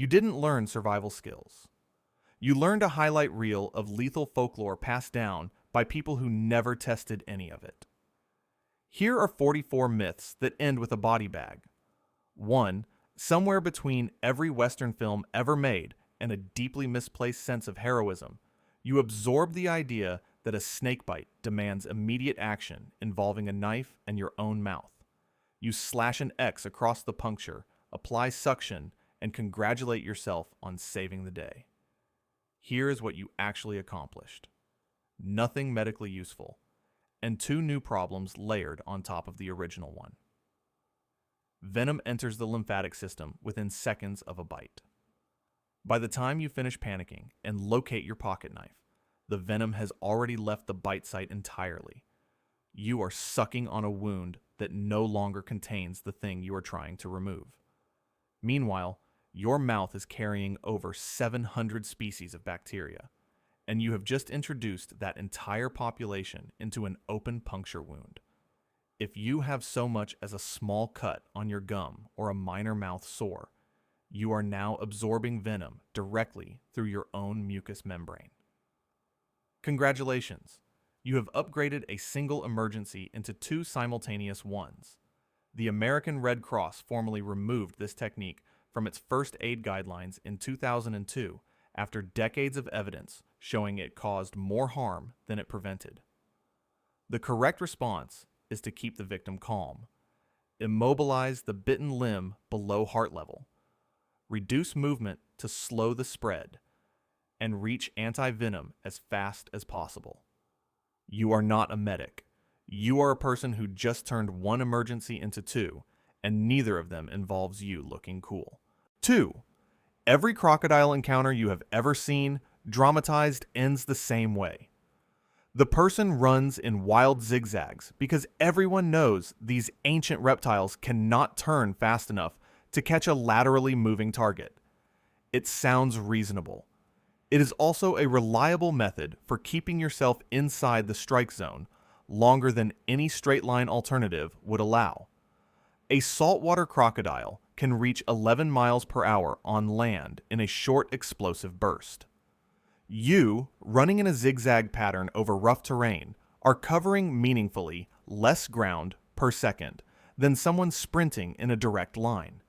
You didn't learn survival skills. You learned a highlight reel of lethal folklore passed down by people who never tested any of it. Here are 44 myths that end with a body bag. 1. Somewhere between every Western film ever made and a deeply misplaced sense of heroism, you absorb the idea that a snakebite demands immediate action involving a knife and your own mouth. You slash an X across the puncture, apply suction, and congratulate yourself on saving the day. Here is what you actually accomplished. Nothing medically useful, and 2 new problems layered on top of the original one. Venom enters the lymphatic system within seconds of a bite. By the time you finish panicking and locate your pocket knife, the venom has already left the bite site entirely. You are sucking on a wound that no longer contains the thing you are trying to remove. Meanwhile, your mouth is carrying over 700 species of bacteria, and you have just introduced that entire population into an open puncture wound. If you have so much as a small cut on your gum or a minor mouth sore, you are now absorbing venom directly through your own mucous membrane. Congratulations! You have upgraded a single emergency into 2 simultaneous ones. The American Red Cross formally removed this technique from its first aid guidelines in 2002 after decades of evidence showing it caused more harm than it prevented. The correct response is to keep the victim calm. Immobilize the bitten limb below heart level. Reduce movement to slow the spread, and reach anti-venom as fast as possible. You are not a medic. You are a person who just turned 1 emergency into 2, and neither of them involves you looking cool. 2. Every crocodile encounter you have ever seen, dramatized, ends the same way. The person runs in wild zigzags because everyone knows these ancient reptiles cannot turn fast enough to catch a laterally moving target. It sounds reasonable. It is also a reliable method for keeping yourself inside the strike zone longer than any straight-line alternative would allow. A saltwater crocodile can reach 11 miles per hour on land in a short explosive burst. You, running in a zigzag pattern over rough terrain, are covering meaningfully less ground per second than someone sprinting in a direct line.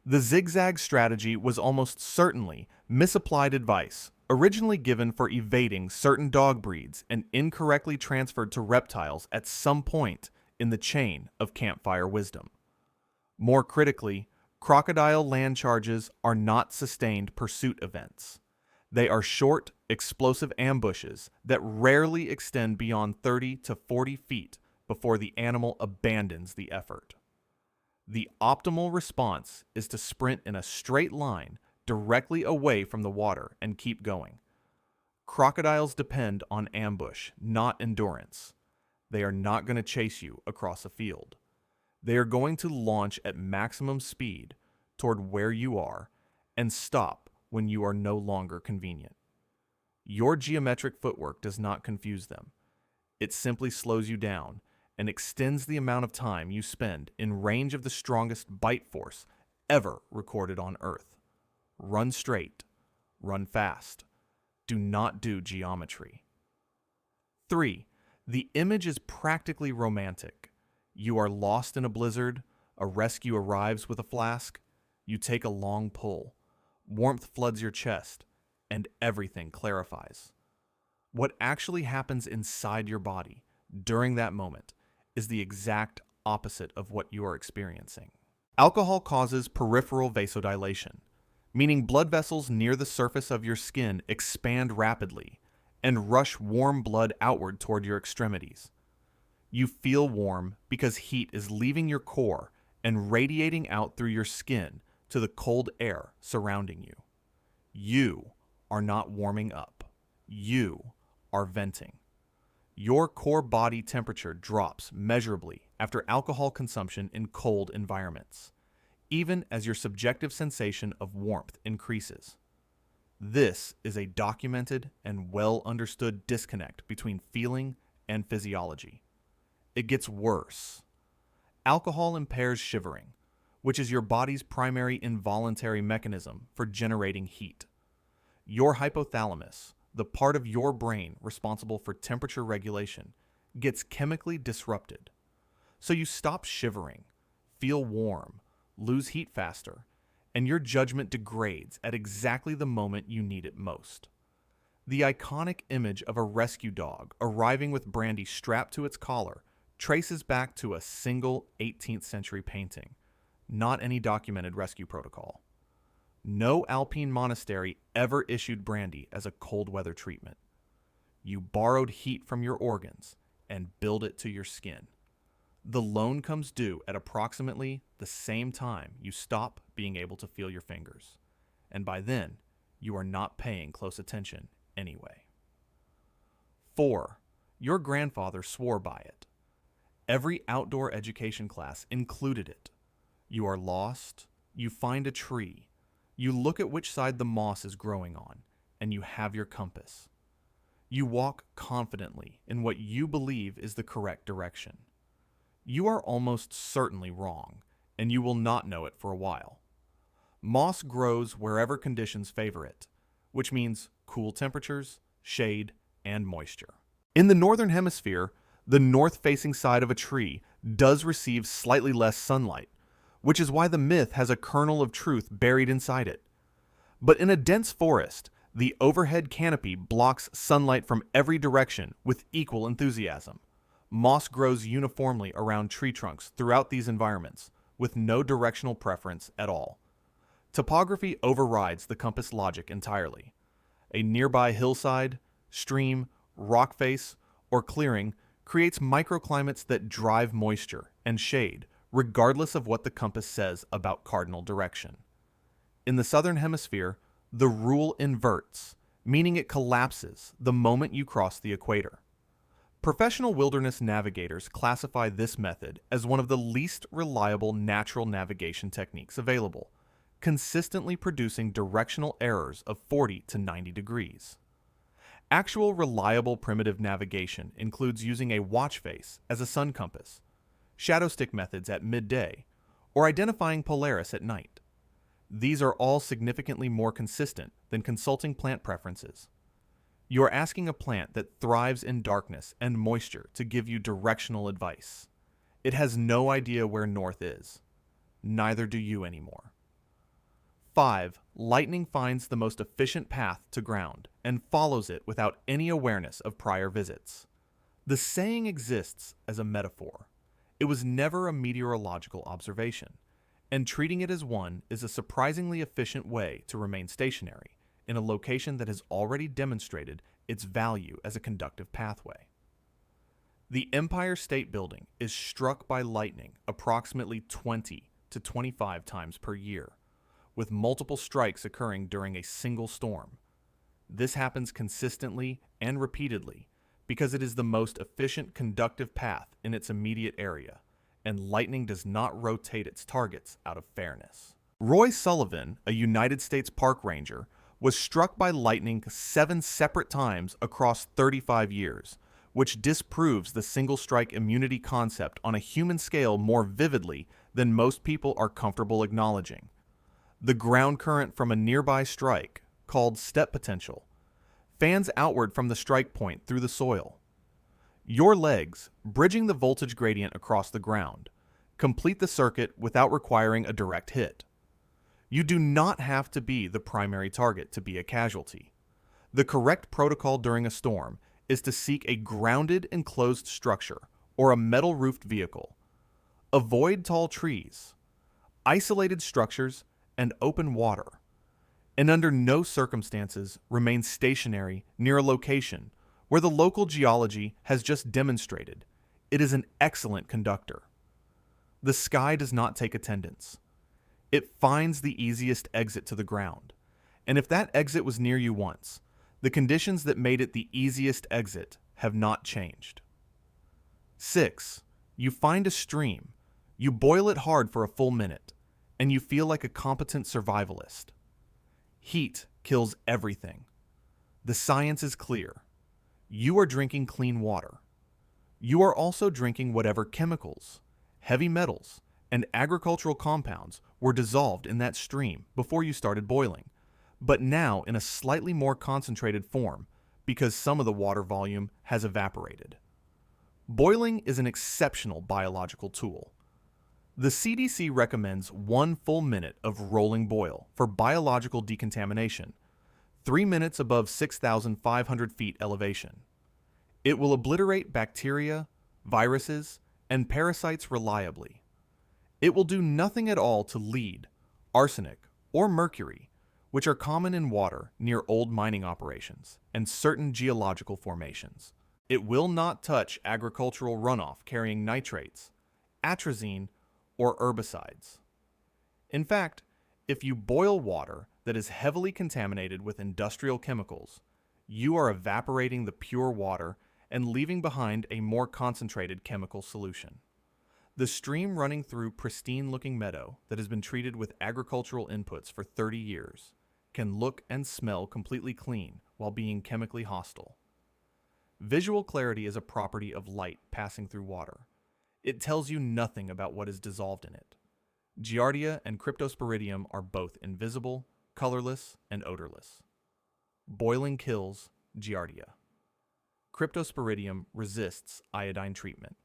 The zigzag strategy was almost certainly misapplied advice, originally given for evading certain dog breeds and incorrectly transferred to reptiles at some point in the chain of campfire wisdom. More critically, crocodile land charges are not sustained pursuit events. They are short, explosive ambushes that rarely extend beyond 30 to 40 feet before the animal abandons the effort. The optimal response is to sprint in a straight line directly away from the water and keep going. Crocodiles depend on ambush, not endurance. They are not going to chase you across a field. They are going to launch at maximum speed toward where you are and stop when you are no longer convenient. Your geometric footwork does not confuse them. It simply slows you down and extends the amount of time you spend in range of the strongest bite force ever recorded on Earth. Run straight. Run fast. Do not do geometry. 3. The image is practically romantic. You are lost in a blizzard, a rescue arrives with a flask, you take a long pull, warmth floods your chest, and everything clarifies. What actually happens inside your body during that moment is the exact opposite of what you are experiencing. Alcohol causes peripheral vasodilation, meaning blood vessels near the surface of your skin expand rapidly and rush warm blood outward toward your extremities. You feel warm because heat is leaving your core and radiating out through your skin to the cold air surrounding you. You are not warming up. You are venting. Your core body temperature drops measurably after alcohol consumption in cold environments, even as your subjective sensation of warmth increases. This is a documented and well understood disconnect between feeling and physiology. It gets worse. Alcohol impairs shivering, which is your body's primary involuntary mechanism for generating heat. Your hypothalamus, the part of your brain responsible for temperature regulation, gets chemically disrupted. So you stop shivering, feel warm, lose heat faster, and your judgment degrades at exactly the moment you need it most. The iconic image of a rescue dog arriving with brandy strapped to its collar traces back to a single 18th century painting, not any documented rescue protocol. No Alpine monastery ever issued brandy as a cold weather treatment. You borrowed heat from your organs and billed it to your skin. The loan comes due at approximately the same time you stop being able to feel your fingers, and by then, you are not paying close attention anyway. 4. Your grandfather swore by it. Every outdoor education class included it. You are lost, you find a tree, you look at which side the moss is growing on, and you have your compass. You walk confidently in what you believe is the correct direction. You are almost certainly wrong, and you will not know it for a while. Moss grows wherever conditions favor it, which means cool temperatures, shade, and moisture. In the northern hemisphere, the north-facing side of a tree does receive slightly less sunlight, which is why the myth has a kernel of truth buried inside it. But in a dense forest, the overhead canopy blocks sunlight from every direction with equal enthusiasm. Moss grows uniformly around tree trunks throughout these environments, with no directional preference at all. Topography overrides the compass logic entirely. A nearby hillside, stream, rock face, or clearing creates microclimates that drive moisture and shade, regardless of what the compass says about cardinal direction. In the southern hemisphere, the rule inverts, meaning it collapses the moment you cross the equator. Professional wilderness navigators classify this method as one of the least reliable natural navigation techniques available, consistently producing directional errors of 40 to 90 degrees. Actual reliable primitive navigation includes using a watch face as a sun compass, shadow stick methods at midday, or identifying Polaris at night. These are all significantly more consistent than consulting plant preferences. You are asking a plant that thrives in darkness and moisture to give you directional advice. It has no idea where north is. Neither do you anymore. 5. Lightning finds the most efficient path to ground and follows it without any awareness of prior visits. The saying exists as a metaphor. It was never a meteorological observation, and treating it as one is a surprisingly efficient way to remain stationary in a location that has already demonstrated its value as a conductive pathway. The Empire State Building is struck by lightning approximately 20 to 25 times per year, with multiple strikes occurring during a single storm. This happens consistently and repeatedly because it is the most efficient conductive path in its immediate area, and lightning does not rotate its targets out of fairness. Roy Sullivan, a United States park ranger, was struck by lightning 7 separate times across 35 years, which disproves the single-strike immunity concept on a human scale more vividly than most people are comfortable acknowledging. The ground current from a nearby strike, called step potential, fans outward from the strike point through the soil. Your legs, bridging the voltage gradient across the ground, complete the circuit without requiring a direct hit. You do not have to be the primary target to be a casualty. The correct protocol during a storm is to seek a grounded enclosed structure or a metal-roofed vehicle. Avoid tall trees, isolated structures, and open water. And under no circumstances remain stationary near a location where the local geology has just demonstrated it is an excellent conductor. The sky does not take attendance. It finds the easiest exit to the ground, and if that exit was near you once, the conditions that made it the easiest exit have not changed. 6. You find a stream, you boil it hard for a full minute, and you feel like a competent survivalist. Heat kills everything. The science is clear. You are drinking clean water. You are also drinking whatever chemicals, heavy metals, and agricultural compounds were dissolved in that stream before you started boiling, but now in a slightly more concentrated form because some of the water volume has evaporated. Boiling is an exceptional biological tool. The CDC recommends 1 full minute of rolling boil for biological decontamination, 3 minutes above 6,500 feet elevation. It will obliterate bacteria, viruses, and parasites reliably. It will do nothing at all to lead, arsenic, or mercury, which are common in water near old mining operations and certain geological formations. It will not touch agricultural runoff carrying nitrates, atrazine, or herbicides. In fact, if you boil water that is heavily contaminated with industrial chemicals, you are evaporating the pure water and leaving behind a more concentrated chemical solution. The stream running through pristine-looking meadow that has been treated with agricultural inputs for 30 years can look and smell completely clean while being chemically hostile. Visual clarity is a property of light passing through water. It tells you nothing about what is dissolved in it. Giardia and cryptosporidium are both invisible, colorless, and odorless. Boiling kills Giardia. Cryptosporidium resists iodine treatment,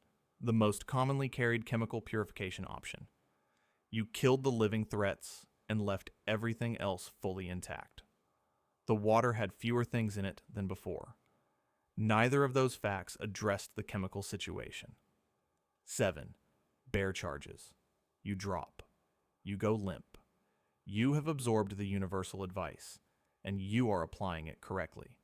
the most commonly carried chemical purification option. You killed the living threats and left everything else fully intact. The water had fewer things in it than before. Neither of those facts addressed the chemical situation. 7. Bear charges. You drop. You go limp. You have absorbed the universal advice, and you are applying it correctly.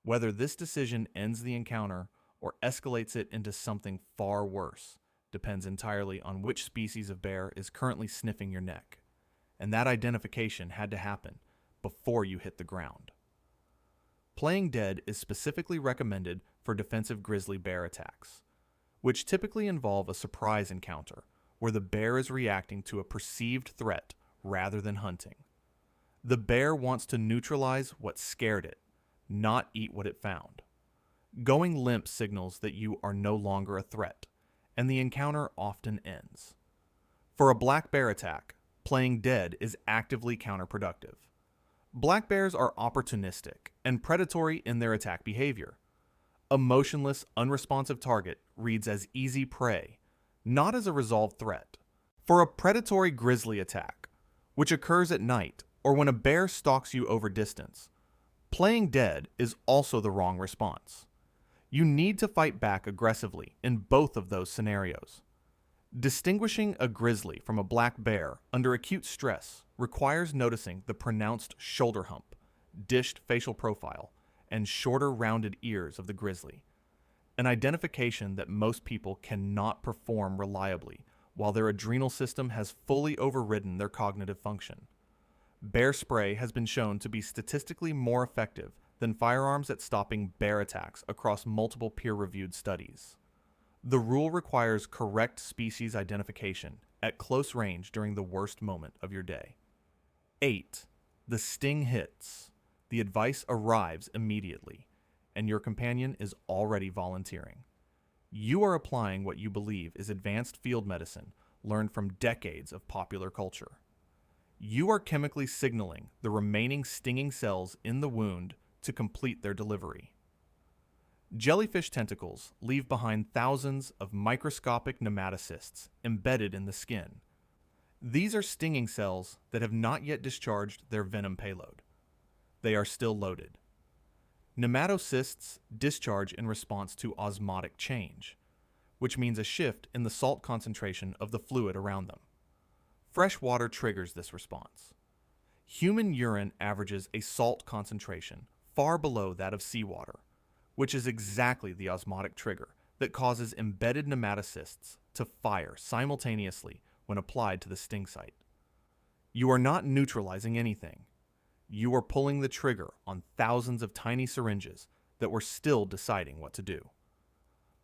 Whether this decision ends the encounter or escalates it into something far worse depends entirely on which species of bear is currently sniffing your neck, and that identification had to happen before you hit the ground. Playing dead is specifically recommended for defensive grizzly bear attacks, which typically involve a surprise encounter where the bear is reacting to a perceived threat rather than hunting. The bear wants to neutralize what scared it, not eat what it found. Going limp signals that you are no longer a threat, and the encounter often ends. For a black bear attack, playing dead is actively counterproductive. Black bears are opportunistic and predatory in their attack behavior. A motionless, unresponsive target reads as easy prey, not as a resolved threat. For a predatory grizzly attack, which occurs at night or when a bear stalks you over distance, playing dead is also the wrong response. You need to fight back aggressively in both of those scenarios. Distinguishing a grizzly from a black bear under acute stress requires noticing the pronounced shoulder hump, dished facial profile, and shorter rounded ears of the grizzly, an identification that most people cannot perform reliably while their adrenal system has fully overridden their cognitive function. Bear spray has been shown to be statistically more effective than firearms at stopping bear attacks across multiple peer-reviewed studies. The rule requires correct species identification at close range during the worst moment of your day. 8. The sting hits. The advice arrives immediately, and your companion is already volunteering. You are applying what you believe is advanced field medicine learned from decades of popular culture. You are chemically signaling the remaining stinging cells in the wound to complete their delivery. Jellyfish tentacles leave behind thousands of microscopic nematocysts embedded in the skin. These are stinging cells that have not yet discharged their venom payload. They are still loaded. Nematocysts discharge in response to osmotic change, which means a shift in the salt concentration of the fluid around them. Fresh water triggers this response. Human urine averages a salt concentration far below that of seawater, which is exactly the osmotic trigger that causes embedded nematocysts to fire simultaneously when applied to the sting site. You are not neutralizing anything. You are pulling the trigger on thousands of tiny syringes that were still deciding what to do.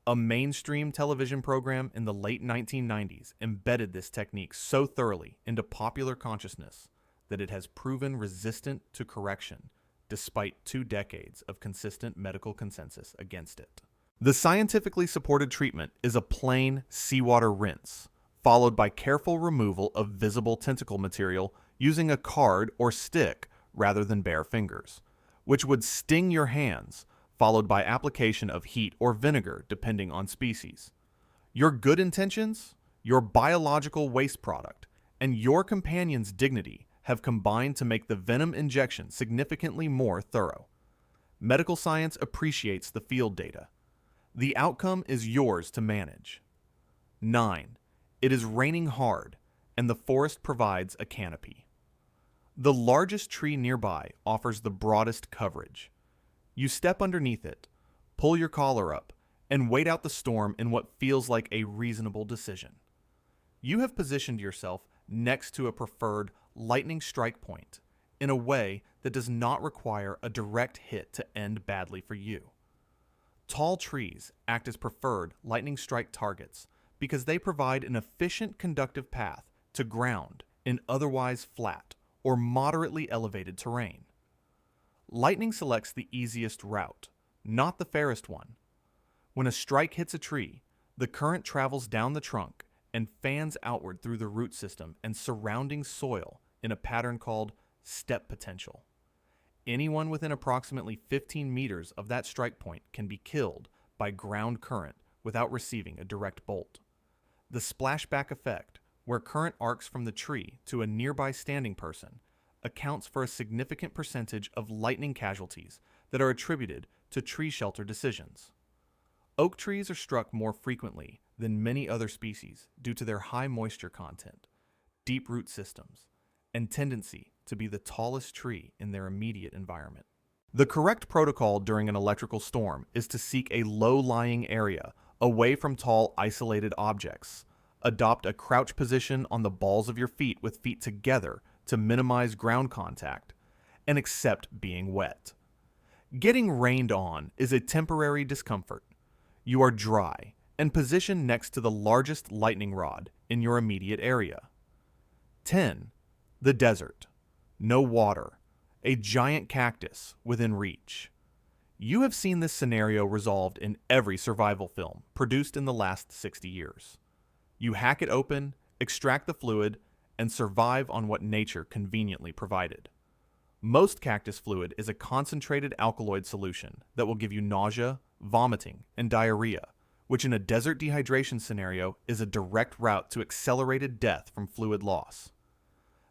A mainstream television program in the late 1990s embedded this technique so thoroughly into popular consciousness that it has proven resistant to correction despite 2 decades of consistent medical consensus against it. The scientifically supported treatment is a plain seawater rinse, followed by careful removal of visible tentacle material using a card or stick rather than bare fingers, which would sting your hands, followed by application of heat or vinegar depending on species. Your good intentions, your biological waste product, and your companion's dignity have combined to make the venom injection significantly more thorough. Medical science appreciates the field data. The outcome is yours to manage. 9. It is raining hard, and the forest provides a canopy. The largest tree nearby offers the broadest coverage. You step underneath it, pull your collar up, and wait out the storm in what feels like a reasonable decision. You have positioned yourself next to a preferred lightning strike point in a way that does not require a direct hit to end badly for you. Tall trees act as preferred lightning strike targets because they provide an efficient conductive path to ground in otherwise flat or moderately elevated terrain. Lightning selects the easiest route, not the fairest one. When a strike hits a tree, the current travels down the trunk and fans outward through the root system and surrounding soil in a pattern called step potential. Anyone within approximately 15 meters of that strike point can be killed by ground current without receiving a direct bolt. The splashback effect, where current arcs from the tree to a nearby standing person, accounts for a significant percentage of lightning casualties that are attributed to tree shelter decisions. Oak trees are struck more frequently than many other species due to their high moisture content, deep root systems, and tendency to be the tallest tree in their immediate environment. The correct protocol during an electrical storm is to seek a low-lying area away from tall, isolated objects. Adopt a crouch position on the balls of your feet with feet together to minimize ground contact, and accept being wet. Getting rained on is a temporary discomfort. You are dry and positioned next to the largest lightning rod in your immediate area. 10. The desert. No water. A giant cactus within reach. You have seen this scenario resolved in every survival film produced in the last 60 years. You hack it open, extract the fluid, and survive on what nature conveniently provided. Most cactus fluid is a concentrated alkaloid solution that will give you nausea, vomiting, and diarrhea, which in a desert dehydration scenario is a direct route to accelerated death from fluid loss.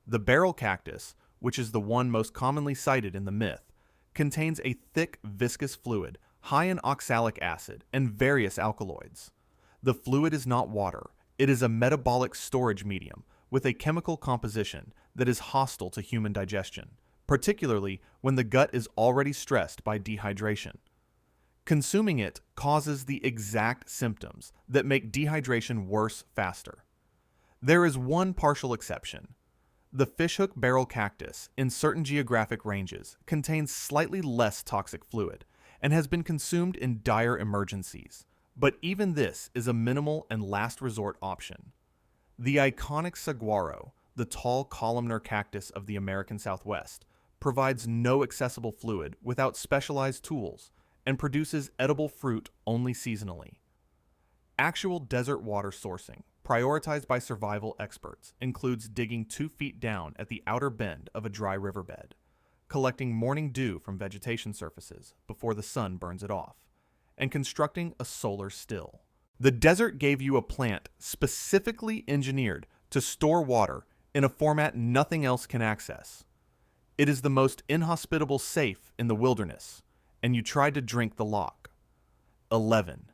The barrel cactus, which is the one most commonly cited in the myth, contains a thick, viscous fluid high in oxalic acid and various alkaloids. The fluid is not water, it is a metabolic storage medium with a chemical composition that is hostile to human digestion, particularly when the gut is already stressed by dehydration. Consuming it causes the exact symptoms that make dehydration worse faster. There is one partial exception. The fishhook barrel cactus in certain geographic ranges contains slightly less toxic fluid and has been consumed in dire emergencies, but even this is a minimal and last resort option. The iconic saguaro, the tall columnar cactus of the American Southwest, provides no accessible fluid without specialized tools and produces edible fruit only seasonally. Actual desert water sourcing, prioritized by survival experts, includes digging 2 feet down at the outer bend of a dry riverbed, collecting morning dew from vegetation surfaces before the sun burns it off, and constructing a solar still. The desert gave you a plant specifically engineered to store water in a format nothing else can access. It is the most inhospitable safe in the wilderness, and you tried to drink the lock. 11.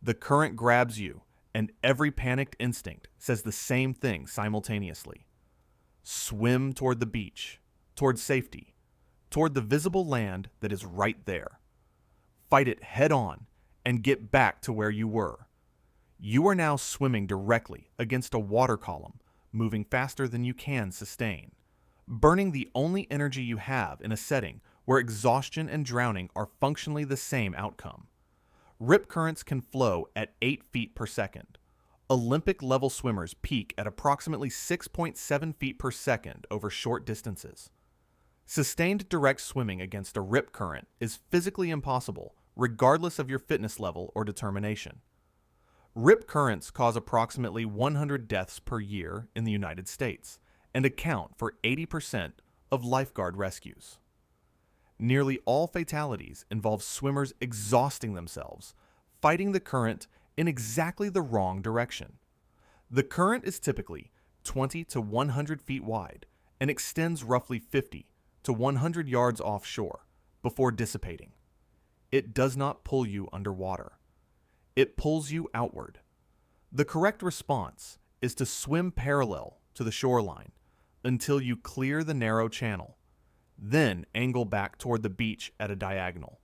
The current grabs you, and every panicked instinct says the same thing simultaneously. Swim toward the beach, toward safety, toward the visible land that is right there. Fight it head on and get back to where you were. You are now swimming directly against a water column, moving faster than you can sustain, burning the only energy you have in a setting where exhaustion and drowning are functionally the same outcome. Rip currents can flow at 8 feet per second. Olympic-level swimmers peak at approximately 6.7 feet per second over short distances. Sustained direct swimming against a rip current is physically impossible, regardless of your fitness level or determination. Rip currents cause approximately 100 deaths per year in the United States and account for 80% of lifeguard rescues. Nearly all fatalities involve swimmers exhausting themselves, fighting the current in exactly the wrong direction. The current is typically 20 to 100 feet wide and extends roughly 50 to 100 yards offshore before dissipating. It does not pull you underwater. It pulls you outward. The correct response is to swim parallel to the shoreline until you clear the narrow channel, then angle back toward the beach at a diagonal.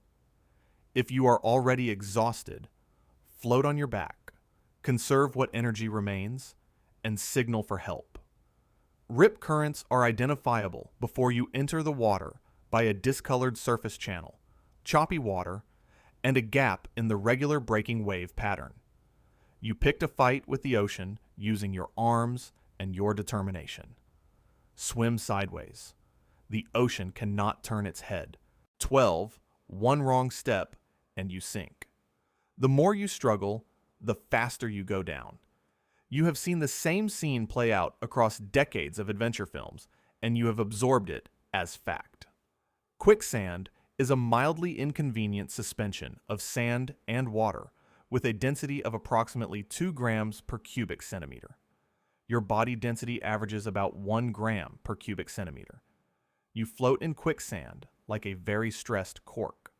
If you are already exhausted, float on your back, conserve what energy remains, and signal for help. Rip currents are identifiable before you enter the water by a discolored surface channel, choppy water, and a gap in the regular breaking wave pattern. You picked a fight with the ocean using your arms and your determination. Swim sideways. The ocean cannot turn its head. 12, one wrong step, and you sink. The more you struggle, the faster you go down. You have seen the same scene play out across decades of adventure films, and you have absorbed it as fact. Quicksand is a mildly inconvenient suspension of sand and water with a density of approximately 2 grams per cubic centimeter. Your body density averages about 1 gram per cubic centimeter. You float in quicksand like a very stressed cork.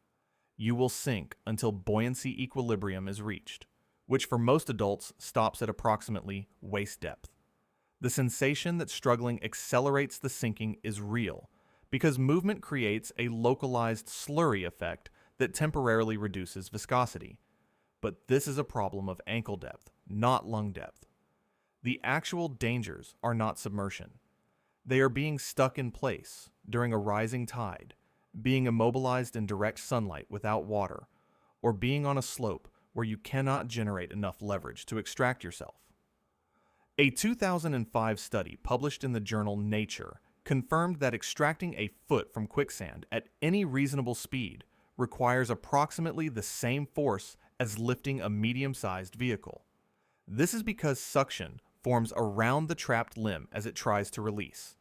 You will sink until buoyancy equilibrium is reached, which for most adults stops at approximately waist depth. The sensation that struggling accelerates the sinking is real because movement creates a localized slurry effect that temporarily reduces viscosity. But this is a problem of ankle depth, not lung depth. The actual dangers are not submersion. They are being stuck in place during a rising tide, being immobilized in direct sunlight without water, or being on a slope where you cannot generate enough leverage to extract yourself. A 2005 study published in the journal Nature confirmed that extracting a foot from quicksand at any reasonable speed requires approximately the same force as lifting a medium-sized vehicle. This is because suction forms around the trapped limb as it tries to release.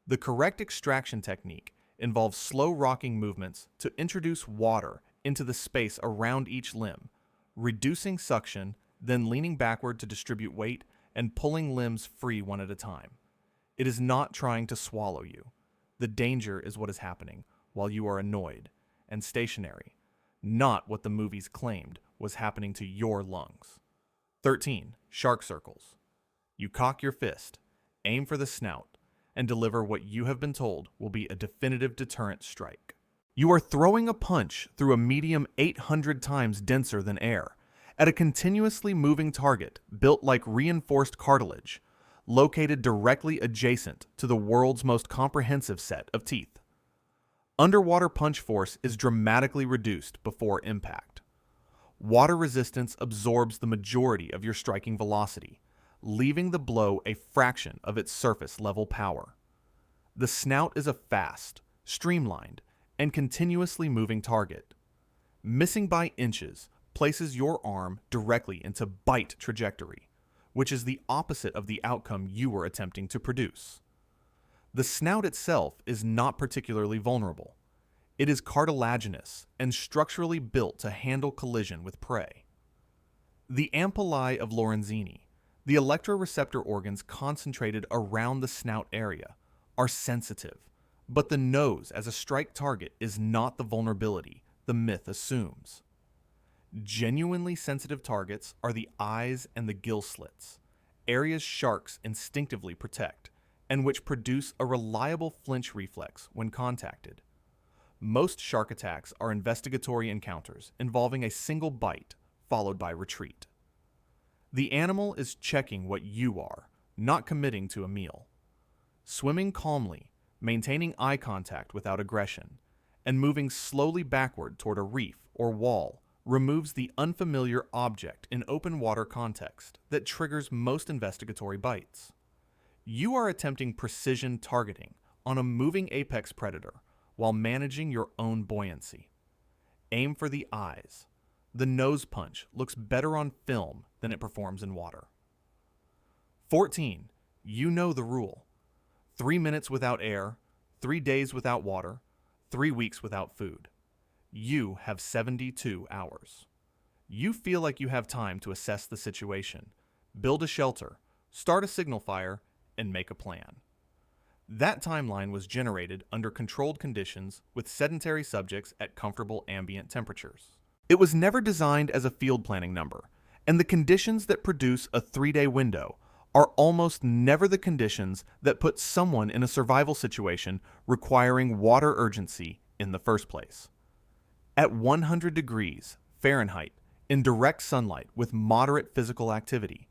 The correct extraction technique involves slow rocking movements to introduce water into the space around each limb, reducing suction, then leaning backward to distribute weight and pulling limbs free one at a time. It is not trying to swallow you. The danger is what is happening while you are annoyed and stationary, not what the movies claimed was happening to your lungs. 13. Shark circles. You cock your fist, aim for the snout, and deliver what you have been told will be a definitive deterrent strike. You are throwing a punch through a medium 800 times denser than air, at a continuously moving target built like reinforced cartilage, located directly adjacent to the world's most comprehensive set of teeth. Underwater punch force is dramatically reduced before impact. Water resistance absorbs the majority of your striking velocity, leaving the blow a fraction of its surface level power. The snout is a fast, streamlined, and continuously moving target. Missing by inches places your arm directly into bite trajectory, which is the opposite of the outcome you were attempting to produce. The snout itself is not particularly vulnerable. It is cartilaginous and structurally built to handle collision with prey. The ampullae of Lorenzini, the electroreceptor organs concentrated around the snout area, are sensitive, but the nose as a strike target is not the vulnerability the myth assumes. Genuinely sensitive targets are the eyes and the gill slits, areas sharks instinctively protect, and which produce a reliable flinch reflex when contacted. Most shark attacks are investigatory encounters involving a single bite followed by retreat. The animal is checking what you are, not committing to a meal. Swimming calmly, maintaining eye contact without aggression, and moving slowly backward toward a reef or wall removes the unfamiliar object in open water context that triggers most investigatory bites. You are attempting precision targeting on a moving apex predator while managing your own buoyancy. Aim for the eyes. the nose punch looks better on film than it performs in water. 14. You know the rule. 3 minutes without air, 3 days without water, 3 weeks without food. You have 72 hours. You feel like you have time to assess the situation, build a shelter, start a signal fire, and make a plan. That timeline was generated under controlled conditions with sedentary subjects at comfortable ambient temperatures. It was never designed as a field planning number, and the conditions that produce a 3-day window are almost never the conditions that put someone in a survival situation requiring water urgency in the first place. At 100 degrees Fahrenheit, in direct sunlight with moderate physical activity,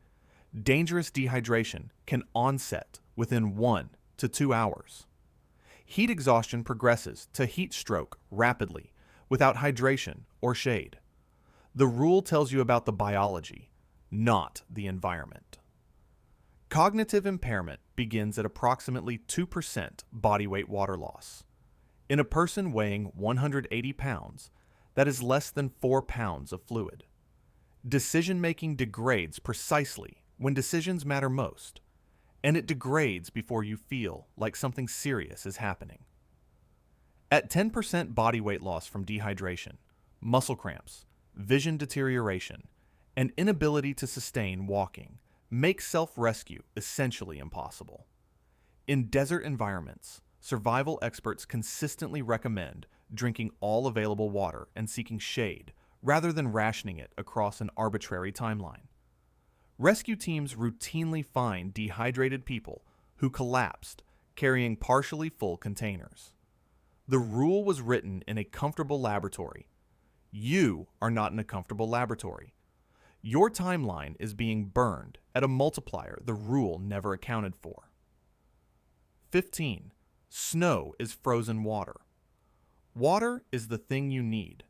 dangerous dehydration can onset within 1 to 2 hours. Heat exhaustion progresses to heat stroke rapidly without hydration or shade. The rule tells you about the biology, not the environment. Cognitive impairment begins at approximately 2% body weight water loss. In a person weighing 180 pounds, that is less than 4 pounds of fluid. Decision-making degrades precisely when decisions matter most, and it degrades before you feel like something serious is happening. At 10% body weight loss from dehydration, muscle cramps, vision deterioration, and inability to sustain walking make self-rescue essentially impossible. In desert environments, survival experts consistently recommend drinking all available water and seeking shade rather than rationing it across an arbitrary timeline. Rescue teams routinely find dehydrated people who collapsed carrying partially full containers. The rule was written in a comfortable laboratory. You are not in a comfortable laboratory. Your timeline is being burned at a multiplier the rule never accounted for. 15. Snow is frozen water. Water is the thing you need.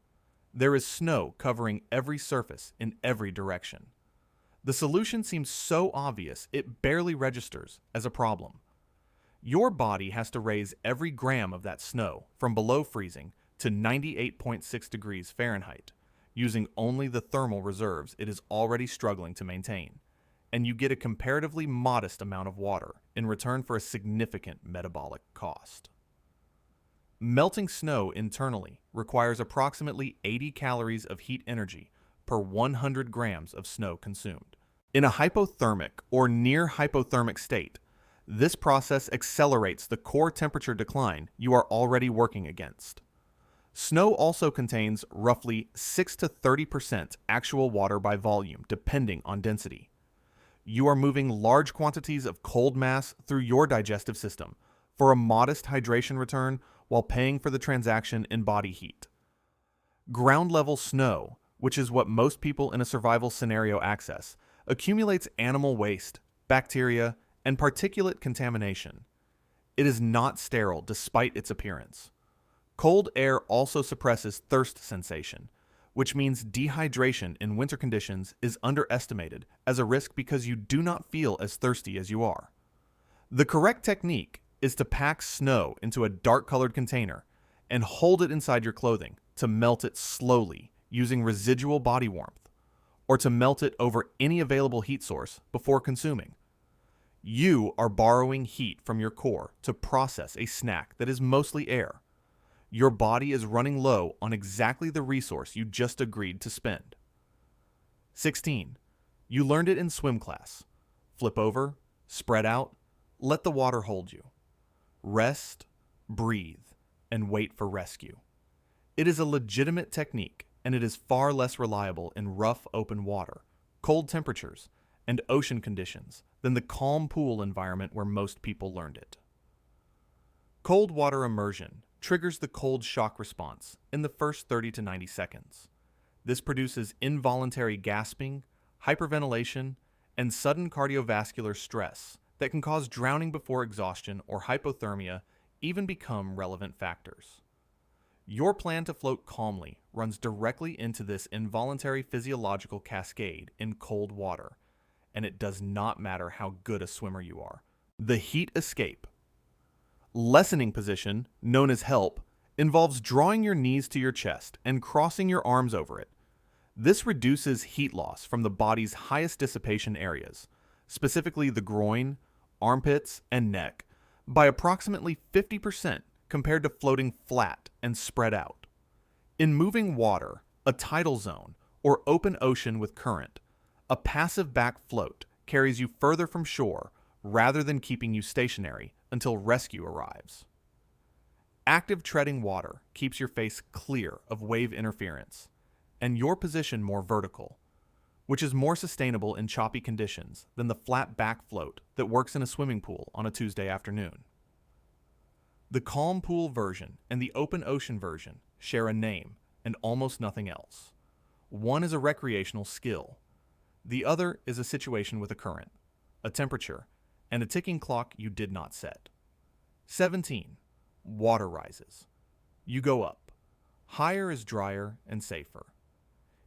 There is snow covering every surface in every direction. The solution seems so obvious it barely registers as a problem. Your body has to raise every gram of that snow from below freezing to 98.6 degrees Fahrenheit, using only the thermal reserves it is already struggling to maintain, and you get a comparatively modest amount of water in return for a significant metabolic cost. Melting snow internally requires approximately 80 calories of heat energy per 100 grams of snow consumed. In a hypothermic or near hypothermic state, this process accelerates the core temperature decline you are already working against. Snow also contains roughly 6 to 30% actual water by volume, depending on density. You are moving large quantities of cold mass through your digestive system for a modest hydration return while paying for the transaction in body heat. Ground-level snow, which is what most people in a survival scenario access, accumulates animal waste, bacteria, and particulate contamination. It is not sterile despite its appearance. Cold air also suppresses thirst sensation, which means dehydration in winter conditions is underestimated as a risk because you do not feel as thirsty as you are. The correct technique is to pack snow into a dark-colored container and hold it inside your clothing to melt it slowly using residual body warmth, or to melt it over any available heat source before consuming. You are borrowing heat from your core to process a snack that is mostly air. Your body is running low on exactly the resource you just agreed to spend. 16. You learned it in swim class. Flip over, spread out, let the water hold you. Rest, breathe, and wait for rescue. It is a legitimate technique, and it is far less reliable in rough open water, cold temperatures, and ocean conditions than the calm pool environment where most people learned it. Cold water immersion triggers the cold shock response in the first 30 to 90 seconds. This produces involuntary gasping, hyperventilation, and sudden cardiovascular stress that can cause drowning before exhaustion or hypothermia even become relevant factors. Your plan to float calmly runs directly into this involuntary physiological cascade in cold water, and it does not matter how good a swimmer you are. The heat escape. Lessening position, known as help, involves drawing your knees to your chest and crossing your arms over it. This reduces heat loss from the body's highest dissipation areas, specifically the groin, armpits, and neck, by approximately 50% compared to floating flat and spread out. In moving water, a tidal zone, or open ocean with current, a passive back float carries you further from shore rather than keeping you stationary until rescue arrives. Active treading water keeps your face clear of wave interference and your position more vertical, which is more sustainable in choppy conditions than the flat back float that works in a swimming pool on a Tuesday afternoon. The calm pool version and the open ocean version share a name and almost nothing else. One is a recreational skill. The other is a situation with a current, a temperature, and a ticking clock you did not set. 17. Water rises. You go up. Higher is drier and safer.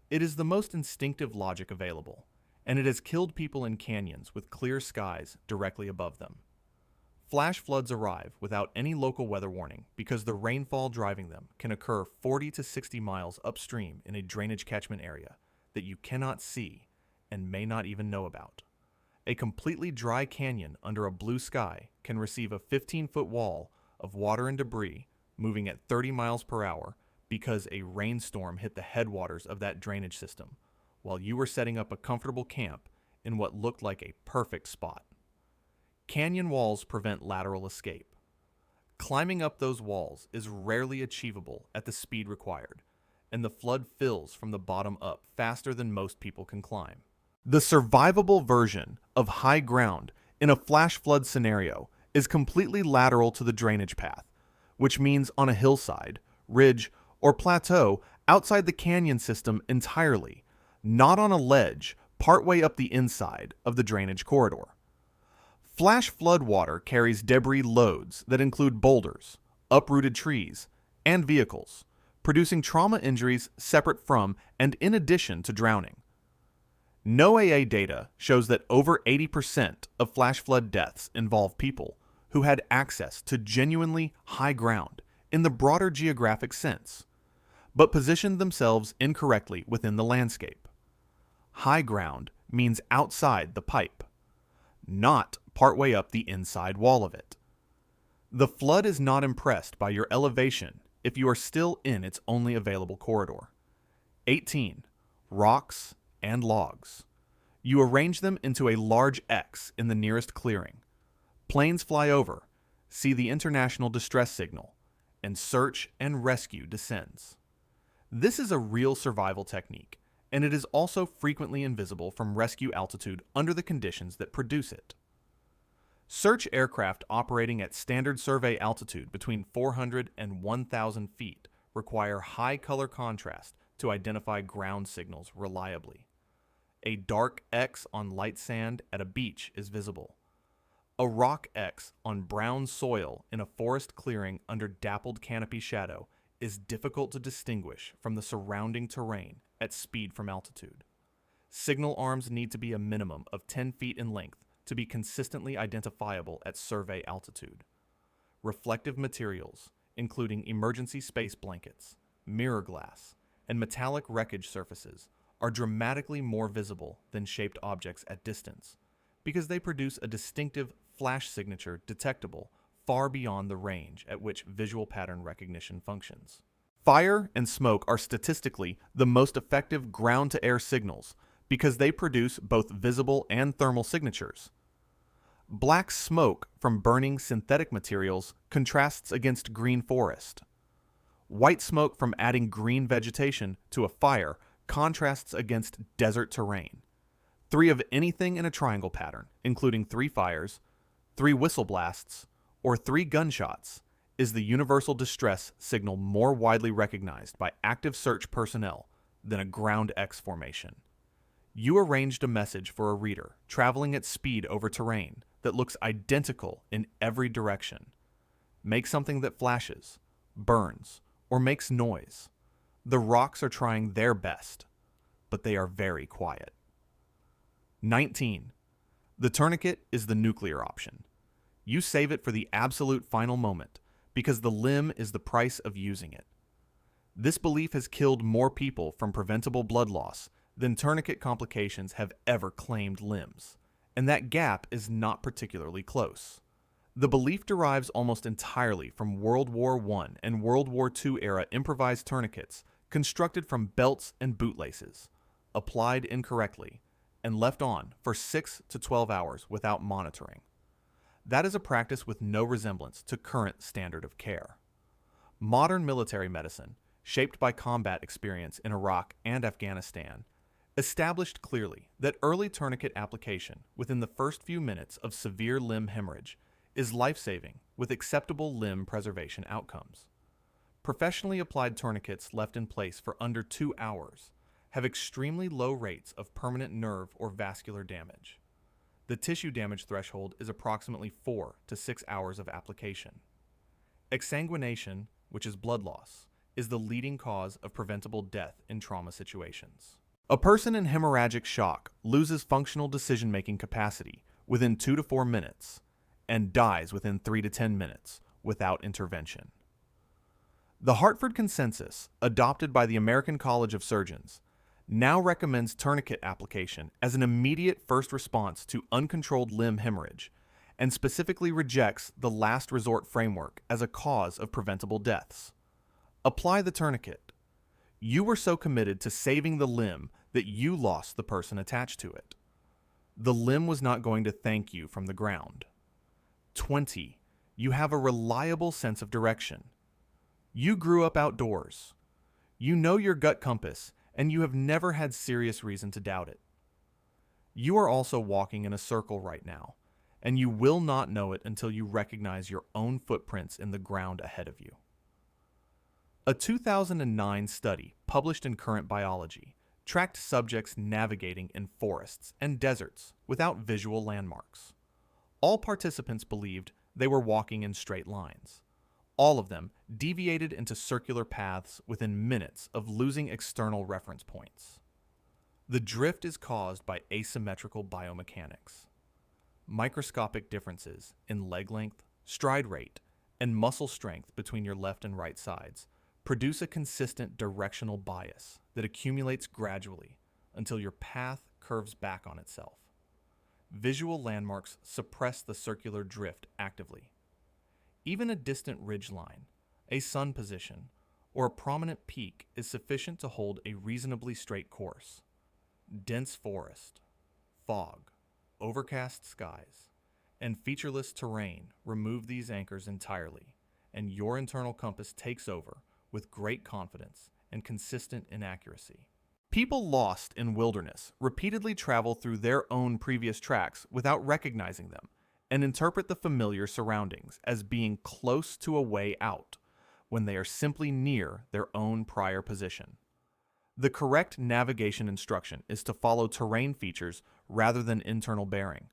It is the most instinctive logic available, and it has killed people in canyons with clear skies directly above them. Flash floods arrive without any local weather warning because the rainfall driving them can occur 40 to 60 miles upstream in a drainage catchment area that you cannot see and may not even know about. A completely dry canyon under a blue sky can receive a 15-foot wall of water and debris moving at 30 miles per hour because a rainstorm hit the headwaters of that drainage system while you were setting up a comfortable camp in what looked like a perfect spot. Canyon walls prevent lateral escape. Climbing up those walls is rarely achievable at the speed required, and the flood fills from the bottom up faster than most people can climb. The survivable version of high ground in a flash flood scenario is completely lateral to the drainage path, which means on a hillside, ridge, or plateau outside the canyon system entirely, not on a ledge partway up the inside of the drainage corridor. Flash flood water carries debris loads that include boulders, uprooted trees, and vehicles, producing trauma injuries separate from and in addition to drowning. NOAA data shows that over 80% of flash flood deaths involve people who had access to genuinely high ground in the broader geographic sense, but positioned themselves incorrectly within the landscape. High ground means outside the pipe, not partway up the inside wall of it. The flood is not impressed by your elevation if you are still in its only available corridor. 18. Rocks and logs. You arrange them into a large X in the nearest clearing. Planes fly over, see the international distress signal, and search and rescue descends. This is a real survival technique, and it is also frequently invisible from rescue altitude under the conditions that produce it. Search aircraft operating at standard survey altitude between 400 and 1,000 feet require high color contrast to identify ground signals reliably. A dark X on light sand at a beach is visible. A rock X on brown soil in a forest clearing under dappled canopy shadow is difficult to distinguish from the surrounding terrain at speed from altitude. Signal arms need to be a minimum of 10 feet in length to be consistently identifiable at survey altitude. Reflective materials, including emergency space blankets, mirror glass, and metallic wreckage surfaces, are dramatically more visible than shaped objects at distance because they produce a distinctive flash signature detectable far beyond the range at which visual pattern recognition functions. Fire and smoke are statistically the most effective ground-to-air signals because they produce both visible and thermal signatures. Black smoke from burning synthetic materials contrasts against green forest. White smoke from adding green vegetation to a fire contrasts against desert terrain. 3 of anything in a triangle pattern, including 3 fires, 3 whistle blasts, or 3 gunshots, is the universal distress signal more widely recognized by active search personnel than a ground X formation. You arranged a message for a reader traveling at speed over terrain that looks identical in every direction. Make something that flashes, burns, or makes noise. The rocks are trying their best, but they are very quiet. 19. The tourniquet is the nuclear option. You save it for the absolute final moment because the limb is the price of using it. This belief has killed more people from preventable blood loss than tourniquet complications have ever claimed limbs, and that gap is not particularly close. The belief derives almost entirely from World War I and World War II era improvised tourniquets constructed from belts and bootlaces, applied incorrectly, and left on for 6 to 12 hours without monitoring. That is a practice with no resemblance to current standard of care. Modern military medicine, shaped by combat experience in Iraq and Afghanistan, established clearly that early tourniquet application within the first few minutes of severe limb hemorrhage is life-saving with acceptable limb preservation outcomes. Professionally applied tourniquets left in place for under 2 hours have extremely low rates of permanent nerve or vascular damage. The tissue damage threshold is approximately 4 to 6 hours of application. Exsanguination, which is blood loss, is the leading cause of preventable death in trauma situations. A person in hemorrhagic shock loses functional decision-making capacity within 2 to 4 minutes and dies within 3 to 10 minutes without intervention. The Hartford Consensus, adopted by the American College of Surgeons, now recommends tourniquet application as an immediate first response to uncontrolled limb hemorrhage and specifically rejects the last resort framework as a cause of preventable deaths. Apply the tourniquet. You were so committed to saving the limb that you lost the person attached to it. The limb was not going to thank you from the ground. 20. You have a reliable sense of direction. You grew up outdoors. You know your gut compass, and you have never had serious reason to doubt it. You are also walking in a circle right now, and you will not know it until you recognize your own footprints in the ground ahead of you. A 2009 study published in Current Biology tracked subjects navigating in forests and deserts without visual landmarks. All participants believed they were walking in straight lines. All of them deviated into circular paths within minutes of losing external reference points. The drift is caused by asymmetrical biomechanics. Microscopic differences in leg length, stride rate, and muscle strength between your left and right sides produce a consistent directional bias that accumulates gradually until your path curves back on itself. Visual landmarks suppress the circular drift actively. Even a distant ridge line, a sun position, or a prominent peak is sufficient to hold a reasonably straight course. Dense forest, fog, overcast skies, and featureless terrain remove these anchors entirely, and your internal compass takes over with great confidence and consistent inaccuracy. People lost in wilderness repeatedly travel through their own previous tracks without recognizing them and interpret the familiar surroundings as being close to a way out when they are simply near their own prior position. The correct navigation instruction is to follow terrain features rather than internal bearing.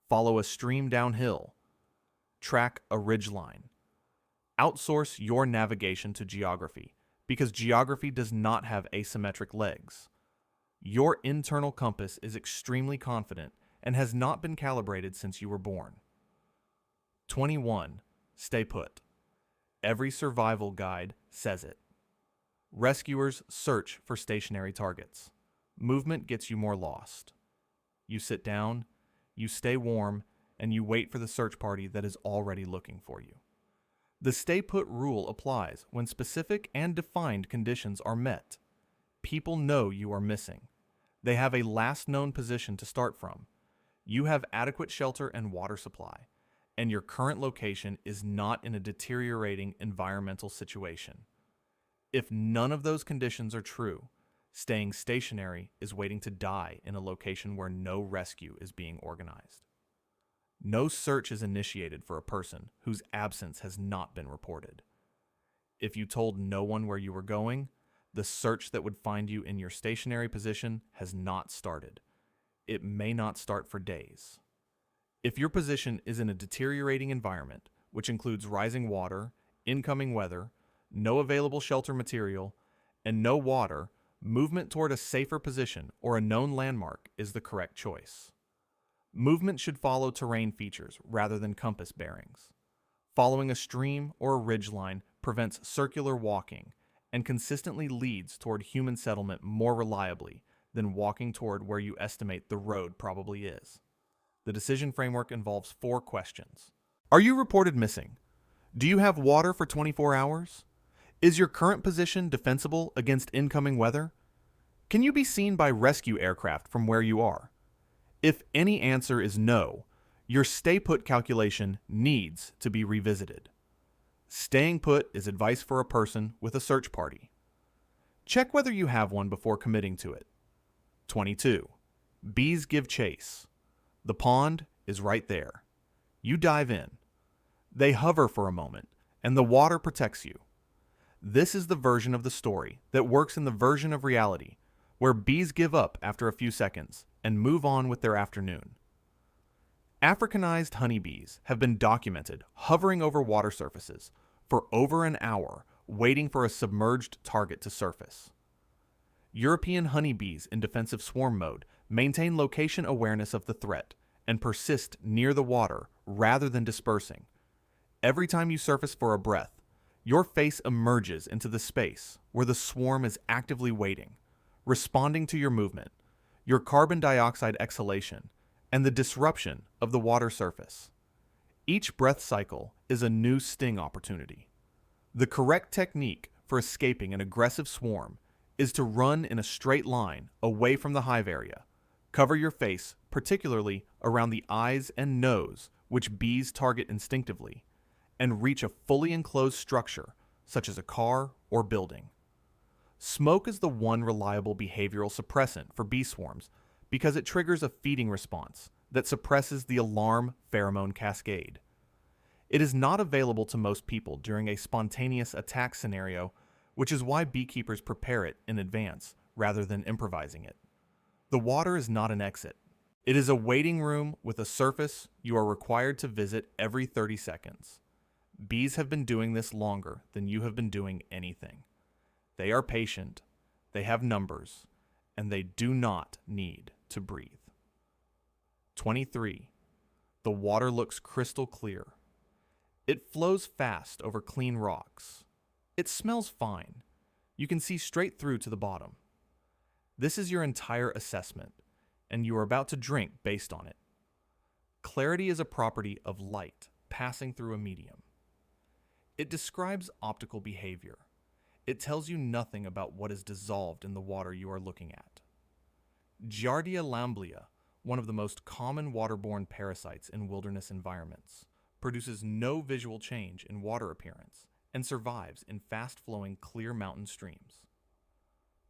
Follow a stream downhill. Track a ridge line. Outsource your navigation to geography, because geography does not have asymmetric legs. Your internal compass is extremely confident and has not been calibrated since you were born. 21. Stay put. Every survival guide says it. Rescuers search for stationary targets. Movement gets you more lost. You sit down, you stay warm, and you wait for the search party that is already looking for you. The stay put rule applies when specific and defined conditions are met. People know you are missing. They have a last known position to start from. You have adequate shelter and water supply, and your current location is not in a deteriorating environmental situation. If none of those conditions are true, staying stationary is waiting to die in a location where no rescue is being organized. No search is initiated for a person whose absence has not been reported. If you told no one where you were going, the search that would find you in your stationary position has not started. It may not start for days. If your position is in a deteriorating environment, which includes rising water, incoming weather, no available shelter material, and no water, movement toward a safer position or a known landmark is the correct choice. Movement should follow terrain features rather than compass bearings. Following a stream or a ridge line prevents circular walking and consistently leads toward human settlement more reliably than walking toward where you estimate the road probably is. The decision framework involves 4 questions. Are you reported missing? Do you have water for 24 hours? Is your current position defensible against incoming weather? Can you be seen by rescue aircraft from where you are? If any answer is no, your stay put calculation needs to be revisited. Staying put is advice for a person with a search party. Check whether you have one before committing to it. 22. Bees give chase. The pond is right there. You dive in. They hover for a moment, and the water protects you. This is the version of the story that works in the version of reality, where bees give up after a few seconds and move on with their afternoon. Africanized honeybees have been documented hovering over water surfaces for over an hour, waiting for a submerged target to surface. European honeybees in defensive swarm mode maintain location awareness of the threat and persist near the water rather than dispersing. Every time you surface for a breath, your face emerges into the space where the swarm is actively waiting, responding to your movement, your carbon dioxide exhalation, and the disruption of the water surface. Each breath cycle is a new sting opportunity. The correct technique for escaping an aggressive swarm is to run in a straight line away from the hive area. Cover your face, particularly around the eyes and nose, which bees target instinctively, and reach a fully enclosed structure, such as a car or building. Smoke is the one reliable behavioral suppressant for bee swarms because it triggers a feeding response that suppresses the alarm pheromone cascade. It is not available to most people during a spontaneous attack scenario, which is why beekeepers prepare it in advance rather than improvising it. The water is not an exit. It is a waiting room with a surface you are required to visit every 30 seconds. Bees have been doing this longer than you have been doing anything. They are patient, they have numbers, and they do not need to breathe. 23. The water looks crystal clear. It flows fast over clean rocks. It smells fine. You can see straight through to the bottom. This is your entire assessment, and you are about to drink based on it. Clarity is a property of light passing through a medium. It describes optical behavior. It tells you nothing about what is dissolved in the water you are looking at. Giardia lamblia, one of the most common waterborne parasites in wilderness environments, produces no visual change in water appearance and survives in fast-flowing clear mountain streams.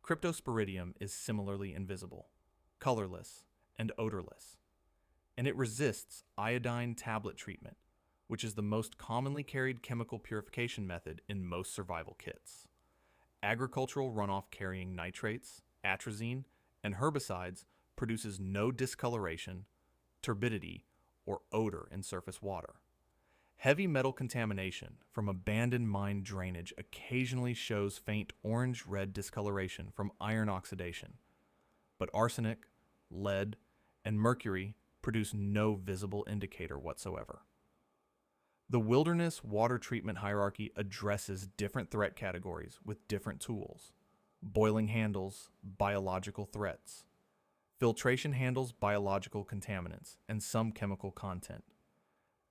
Cryptosporidium is similarly invisible, colorless, and odorless, and it resists iodine tablet treatment, which is the most commonly carried chemical purification method in most survival kits. Agricultural runoff carrying nitrates, atrazine, and herbicides produces no discoloration, turbidity, or odor in surface water. Heavy metal contamination from abandoned mine drainage occasionally shows faint orange-red discoloration from iron oxidation, but arsenic, lead, and mercury produce no visible indicator whatsoever. The wilderness water treatment hierarchy addresses different threat categories with different tools. Boiling handles biological threats. Filtration handles biological contaminants and some chemical content.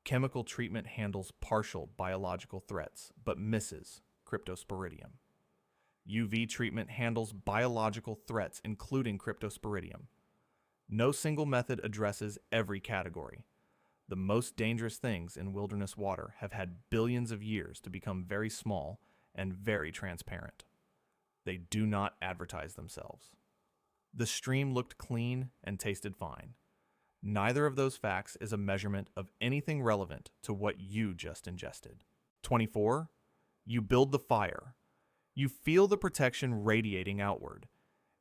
Chemical treatment handles partial biological threats, but misses Cryptosporidium. UV treatment handles biological threats, including Cryptosporidium. No single method addresses every category. The most dangerous things in wilderness water have had billions of years to become very small and very transparent. They do not advertise themselves. The stream looked clean and tasted fine. Neither of those facts is a measurement of anything relevant to what you just ingested. 24. You build the fire. You feel the protection radiating outward,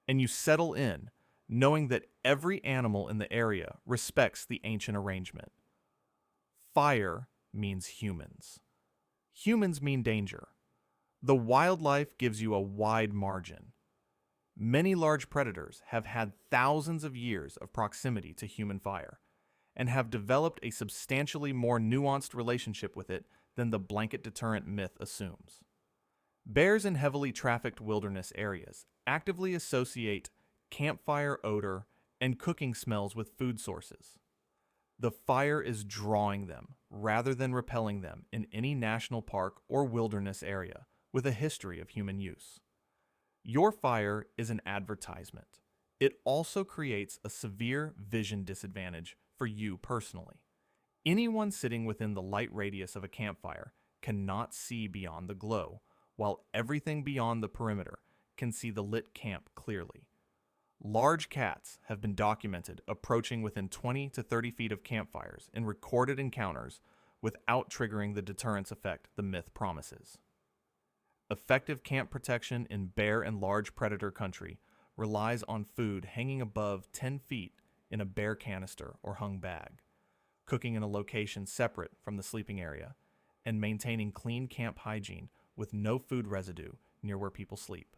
and you settle in, knowing that every animal in the area respects the ancient arrangement. Fire means humans. Humans mean danger. The wildlife gives you a wide margin. Many large predators have had thousands of years of proximity to human fire and have developed a substantially more nuanced relationship with it than the blanket deterrent myth assumes. Bears in heavily trafficked wilderness areas actively associate campfire odor and cooking smells with food sources. The fire is drawing them rather than repelling them in any national park or wilderness area with a history of human use. Your fire is an advertisement. It also creates a severe vision disadvantage for you personally. Anyone sitting within the light radius of a campfire cannot see beyond the glow, while everything beyond the perimeter can see the lit camp clearly. Large cats have been documented approaching within 20 to 30 feet of campfires in recorded encounters without triggering the deterrence effect the myth promises. Effective camp protection in bear and large predator country relies on food hanging above 10 feet in a bear canister or hung bag, cooking in a location separate from the sleeping area, and maintaining clean camp hygiene with no food residue near where people sleep.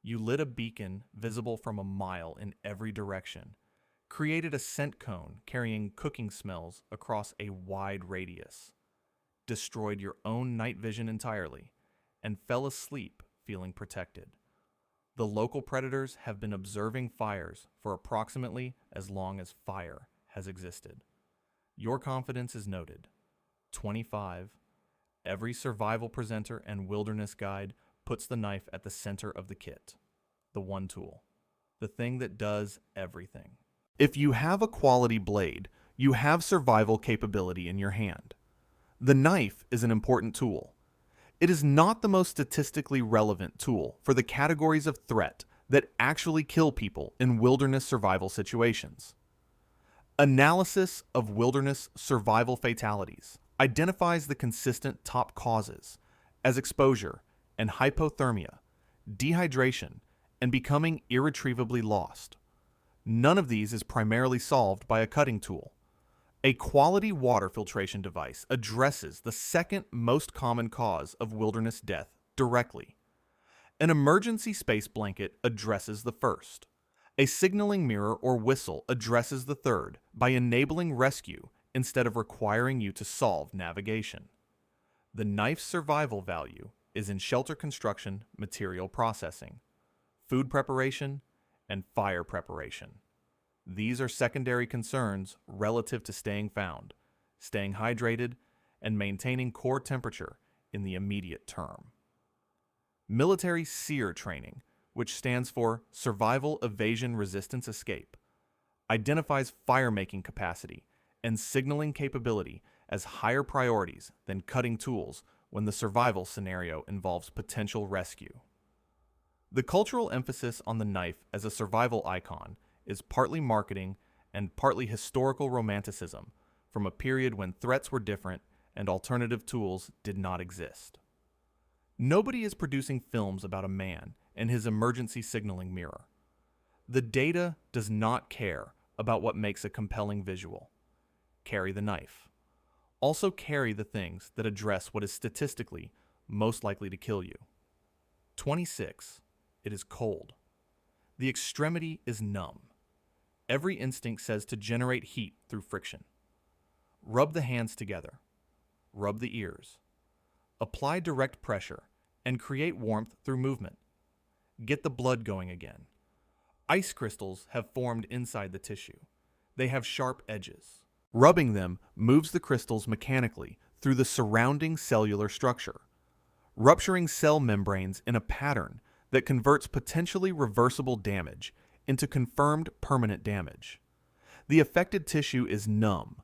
You lit a beacon visible from a mile in every direction, created a scent cone carrying cooking smells across a wide radius, destroyed your own night vision entirely, and fell asleep feeling protected. The local predators have been observing fires for approximately as long as fire has existed. Your confidence is noted. 25. Every survival presenter and wilderness guide puts the knife at the center of the kit. The one tool. The thing that does everything. If you have a quality blade, you have survival capability in your hand. The knife is an important tool. It is not the most statistically relevant tool for the categories of threat that actually kill people in wilderness survival situations. Analysis of wilderness survival fatalities identifies the consistent top causes as exposure and hypothermia, dehydration, and becoming irretrievably lost. None of these is primarily solved by a cutting tool. A quality water filtration device addresses the second most common cause of wilderness death directly. An emergency space blanket addresses the first. A signaling mirror or whistle addresses the third by enabling rescue instead of requiring you to solve navigation. The knife's survival value is in shelter construction, material processing, food preparation, and fire preparation. These are secondary concerns relative to staying found, staying hydrated, and maintaining core temperature in the immediate term. Military SEER training, which stands for Survival Evasion Resistance Escape, identifies fire-making capacity and signaling capability as higher priorities than cutting tools when the survival scenario involves potential rescue. The cultural emphasis on the knife as a survival icon is partly marketing and partly historical romanticism from a period when threats were different and alternative tools did not exist. Nobody is producing films about a man and his emergency signaling mirror. The data does not care about what makes a compelling visual. Carry the knife. Also carry the things that address what is statistically most likely to kill you. 26. It is cold. The extremity is numb. Every instinct says to generate heat through friction. Rub the hands together. Rub the ears. Apply direct pressure and create warmth through movement. Get the blood going again. Ice crystals have formed inside the tissue. They have sharp edges. Rubbing them moves the crystals mechanically through the surrounding cellular structure, rupturing cell membranes in a pattern that converts potentially reversible damage into confirmed permanent damage. The affected tissue is numb,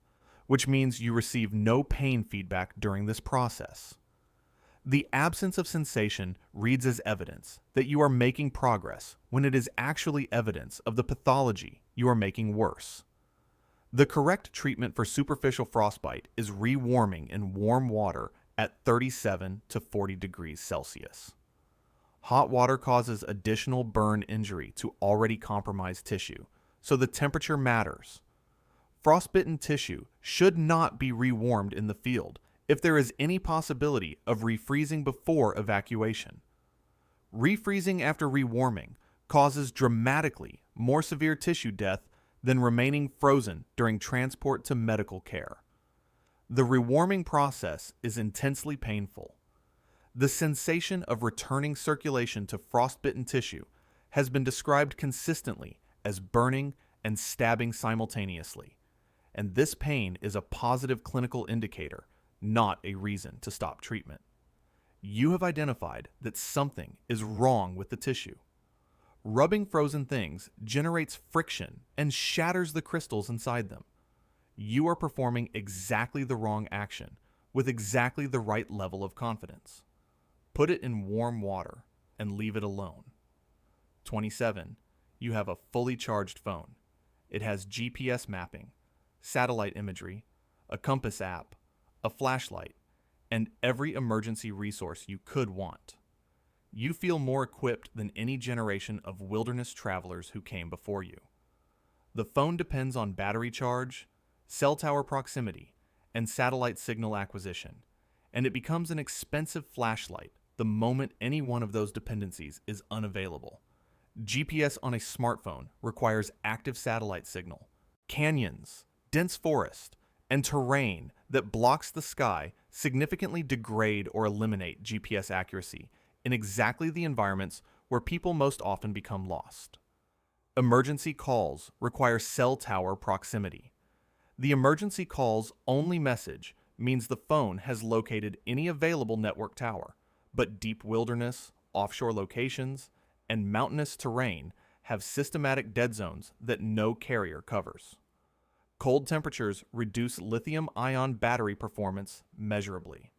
which means you receive no pain feedback during this process. The absence of sensation reads as evidence that you are making progress when it is actually evidence of the pathology you are making worse. The correct treatment for superficial frostbite is rewarming in warm water at 37 to 40 degrees Celsius. Hot water causes additional burn injury to already compromised tissue, so the temperature matters. Frostbitten tissue should not be rewarmed in the field if there is any possibility of refreezing before evacuation. Refreezing after rewarming causes dramatically more severe tissue death than remaining frozen during transport to medical care. The rewarming process is intensely painful. The sensation of returning circulation to frostbitten tissue has been described consistently as burning and stabbing simultaneously, and this pain is a positive clinical indicator, not a reason to stop treatment. You have identified that something is wrong with the tissue. Rubbing frozen things generates friction and shatters the crystals inside them. You are performing exactly the wrong action with exactly the right level of confidence. Put it in warm water and leave it alone. 27. You have a fully charged phone. It has GPS mapping, satellite imagery, a compass app, a flashlight, and every emergency resource you could want. You feel more equipped than any generation of wilderness travelers who came before you. The phone depends on battery charge, cell tower proximity, and satellite signal acquisition, and it becomes an expensive flashlight the moment any one of those dependencies is unavailable. GPS on a smartphone requires active satellite signal. Canyons, dense forest, and terrain that blocks the sky significantly degrade or eliminate GPS accuracy in exactly the environments where people most often become lost. Emergency calls require cell tower proximity. The emergency call's only message means the phone has located any available network tower, but deep wilderness, offshore locations, and mountainous terrain have systematic dead zones that no carrier covers. Cold temperatures reduce lithium-ion battery performance measurably.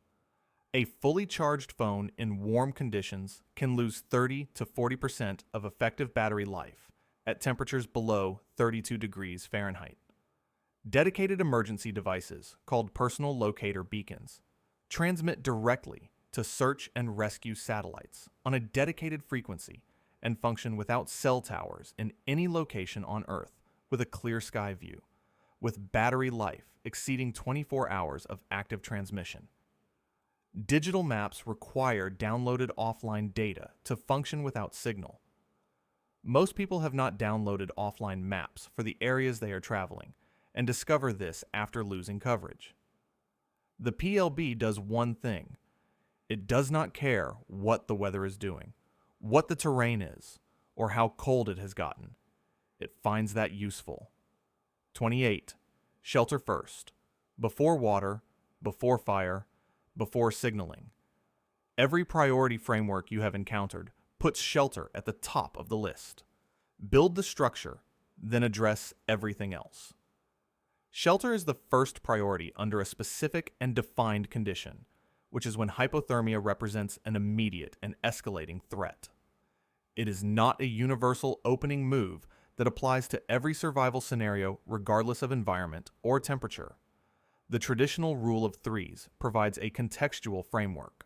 A fully charged phone in warm conditions can lose 30 to 40% of effective battery life at temperatures below 32 degrees Fahrenheit. Dedicated emergency devices, called personal locator beacons, transmit directly to search and rescue satellites on a dedicated frequency and function without cell towers in any location on Earth with a clear sky view, with battery life exceeding 24 hours of active transmission. Digital maps require downloaded offline data to function without signal. Most people have not downloaded offline maps for the areas they are traveling and discover this after losing coverage. The PLB does one thing. It does not care what the weather is doing, what the terrain is, or how cold it has gotten. It finds that useful. 28. Shelter first. Before water, before fire, before signaling. Every priority framework you have encountered puts shelter at the top of the list. Build the structure, then address everything else. Shelter is the first priority under a specific and defined condition, which is when hypothermia represents an immediate and escalating threat. It is not a universal opening move that applies to every survival scenario regardless of environment or temperature. The traditional rule of threes provides a contextual framework.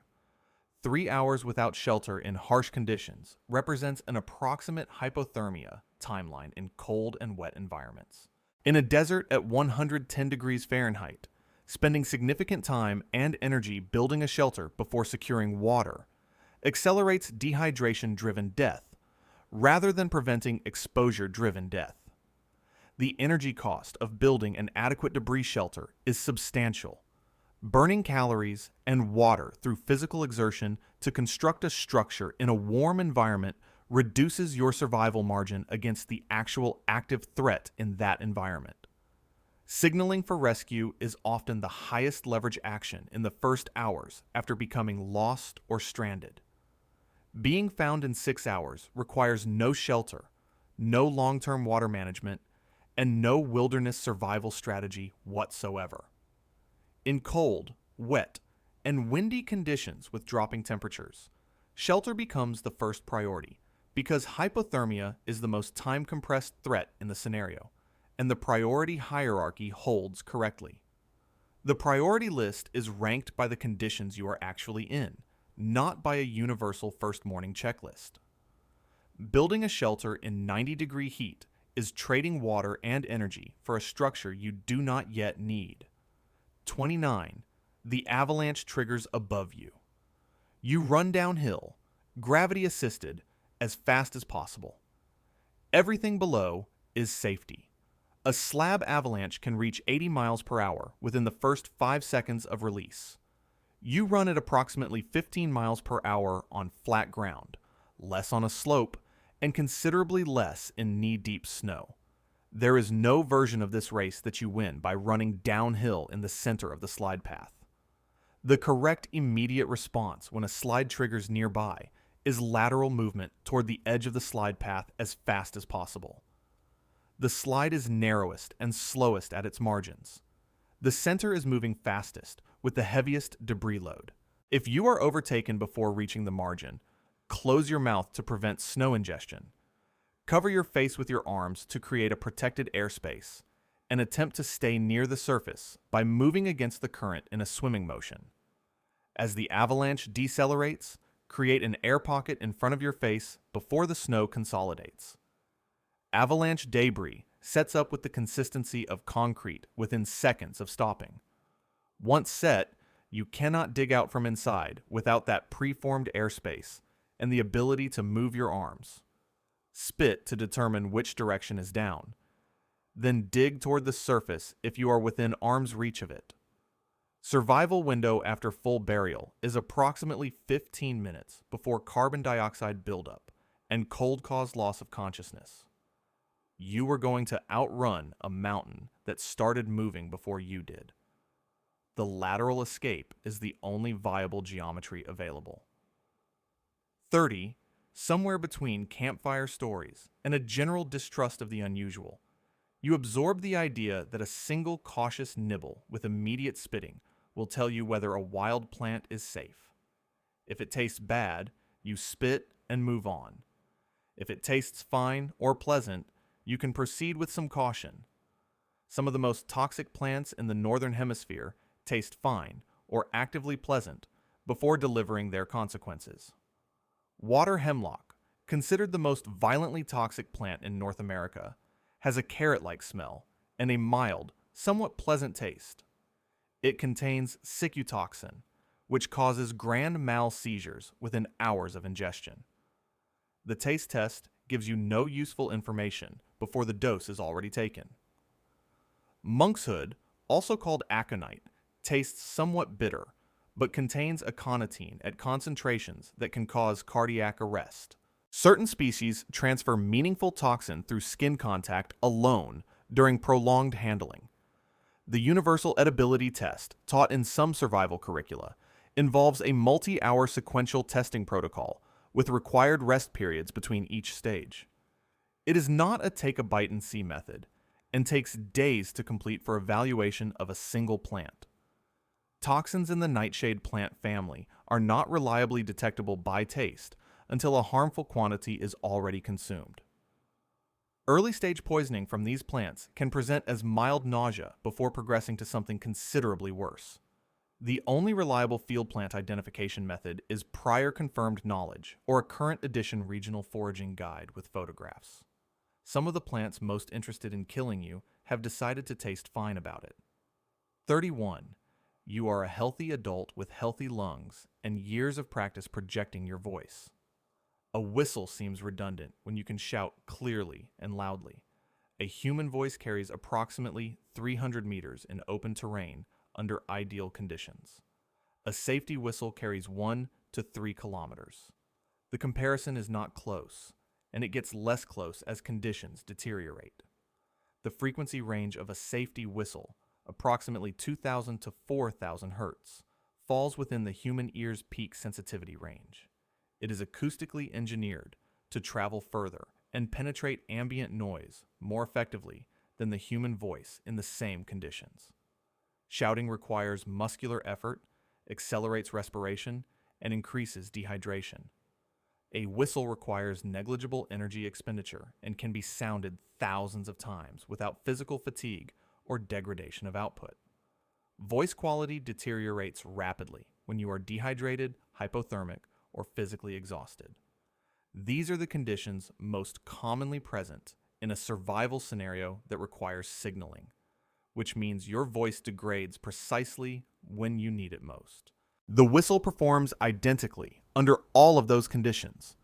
3 hours without shelter in harsh conditions represents an approximate hypothermia timeline in cold and wet environments. In a desert at 110 degrees Fahrenheit, spending significant time and energy building a shelter before securing water accelerates dehydration-driven death rather than preventing exposure-driven death. The energy cost of building an adequate debris shelter is substantial. Burning calories and water through physical exertion to construct a structure in a warm environment reduces your survival margin against the actual active threat in that environment. Signaling for rescue is often the highest leverage action in the first hours after becoming lost or stranded. Being found in 6 hours requires no shelter, no long-term water management, and no wilderness survival strategy whatsoever. In cold, wet, and windy conditions with dropping temperatures, shelter becomes the first priority because hypothermia is the most time-compressed threat in the scenario, and the priority hierarchy holds correctly. The priority list is ranked by the conditions you are actually in, not by a universal first morning checklist. Building a shelter in 90-degree heat is trading water and energy for a structure you do not yet need. 29. The avalanche triggers above you. You run downhill, gravity assisted, as fast as possible. Everything below is safety. A slab avalanche can reach 80 miles per hour within the first 5 seconds of release. You run at approximately 15 miles per hour on flat ground, less on a slope, and considerably less in knee-deep snow. There is no version of this race that you win by running downhill in the center of the slide path. The correct immediate response when a slide triggers nearby is lateral movement toward the edge of the slide path as fast as possible. The slide is narrowest and slowest at its margins. The center is moving fastest, with the heaviest debris load. If you are overtaken before reaching the margin, close your mouth to prevent snow ingestion. Cover your face with your arms to create a protected airspace, and attempt to stay near the surface by moving against the current in a swimming motion. As the avalanche decelerates, create an air pocket in front of your face before the snow consolidates. Avalanche debris sets up with the consistency of concrete within seconds of stopping. Once set, you cannot dig out from inside without that preformed airspace and the ability to move your arms. Spit to determine which direction is down. Then dig toward the surface if you are within arm's reach of it. Survival window after full burial is approximately 15 minutes before carbon dioxide buildup and cold cause loss of consciousness. You are going to outrun a mountain that started moving before you did. The lateral escape is the only viable geometry available. 30. Somewhere between campfire stories and a general distrust of the unusual, you absorb the idea that a single cautious nibble with immediate spitting will tell you whether a wild plant is safe. If it tastes bad, you spit and move on. If it tastes fine or pleasant, you can proceed with some caution. Some of the most toxic plants in the northern hemisphere taste fine or actively pleasant before delivering their consequences. Water hemlock, considered the most violently toxic plant in North America, has a carrot-like smell and a mild, somewhat pleasant taste. It contains cicutoxin, which causes grand mal seizures within hours of ingestion. The taste test gives you no useful information before the dose is already taken. Monkshood, also called aconite, tastes somewhat bitter, but contains aconitine at concentrations that can cause cardiac arrest. Certain species transfer meaningful toxin through skin contact alone during prolonged handling. The universal edibility test, taught in some survival curricula, involves a multi-hour sequential testing protocol with required rest periods between each stage. It is not a take-a-bite-and-see method, and takes days to complete for evaluation of a single plant. Toxins in the nightshade plant family are not reliably detectable by taste until a harmful quantity is already consumed. Early-stage poisoning from these plants can present as mild nausea before progressing to something considerably worse. The only reliable field plant identification method is prior confirmed knowledge or a current edition regional foraging guide with photographs. Some of the plants most interested in killing you have decided to taste fine about it. 31. You are a healthy adult with healthy lungs and years of practice projecting your voice. A whistle seems redundant when you can shout clearly and loudly. A human voice carries approximately 300 meters in open terrain under ideal conditions. A safety whistle carries 1 to 3 kilometers. The comparison is not close, and it gets less close as conditions deteriorate. The frequency range of a safety whistle, approximately 2,000 to 4,000 hertz, falls within the human ear's peak sensitivity range. It is acoustically engineered to travel further and penetrate ambient noise more effectively than the human voice in the same conditions. Shouting requires muscular effort, accelerates respiration, and increases dehydration. A whistle requires negligible energy expenditure and can be sounded thousands of times without physical fatigue or degradation of output. Voice quality deteriorates rapidly when you are dehydrated, hypothermic, or physically exhausted. These are the conditions most commonly present in a survival scenario that requires signaling, which means your voice degrades precisely when you need it most. The whistle performs identically under all of those conditions.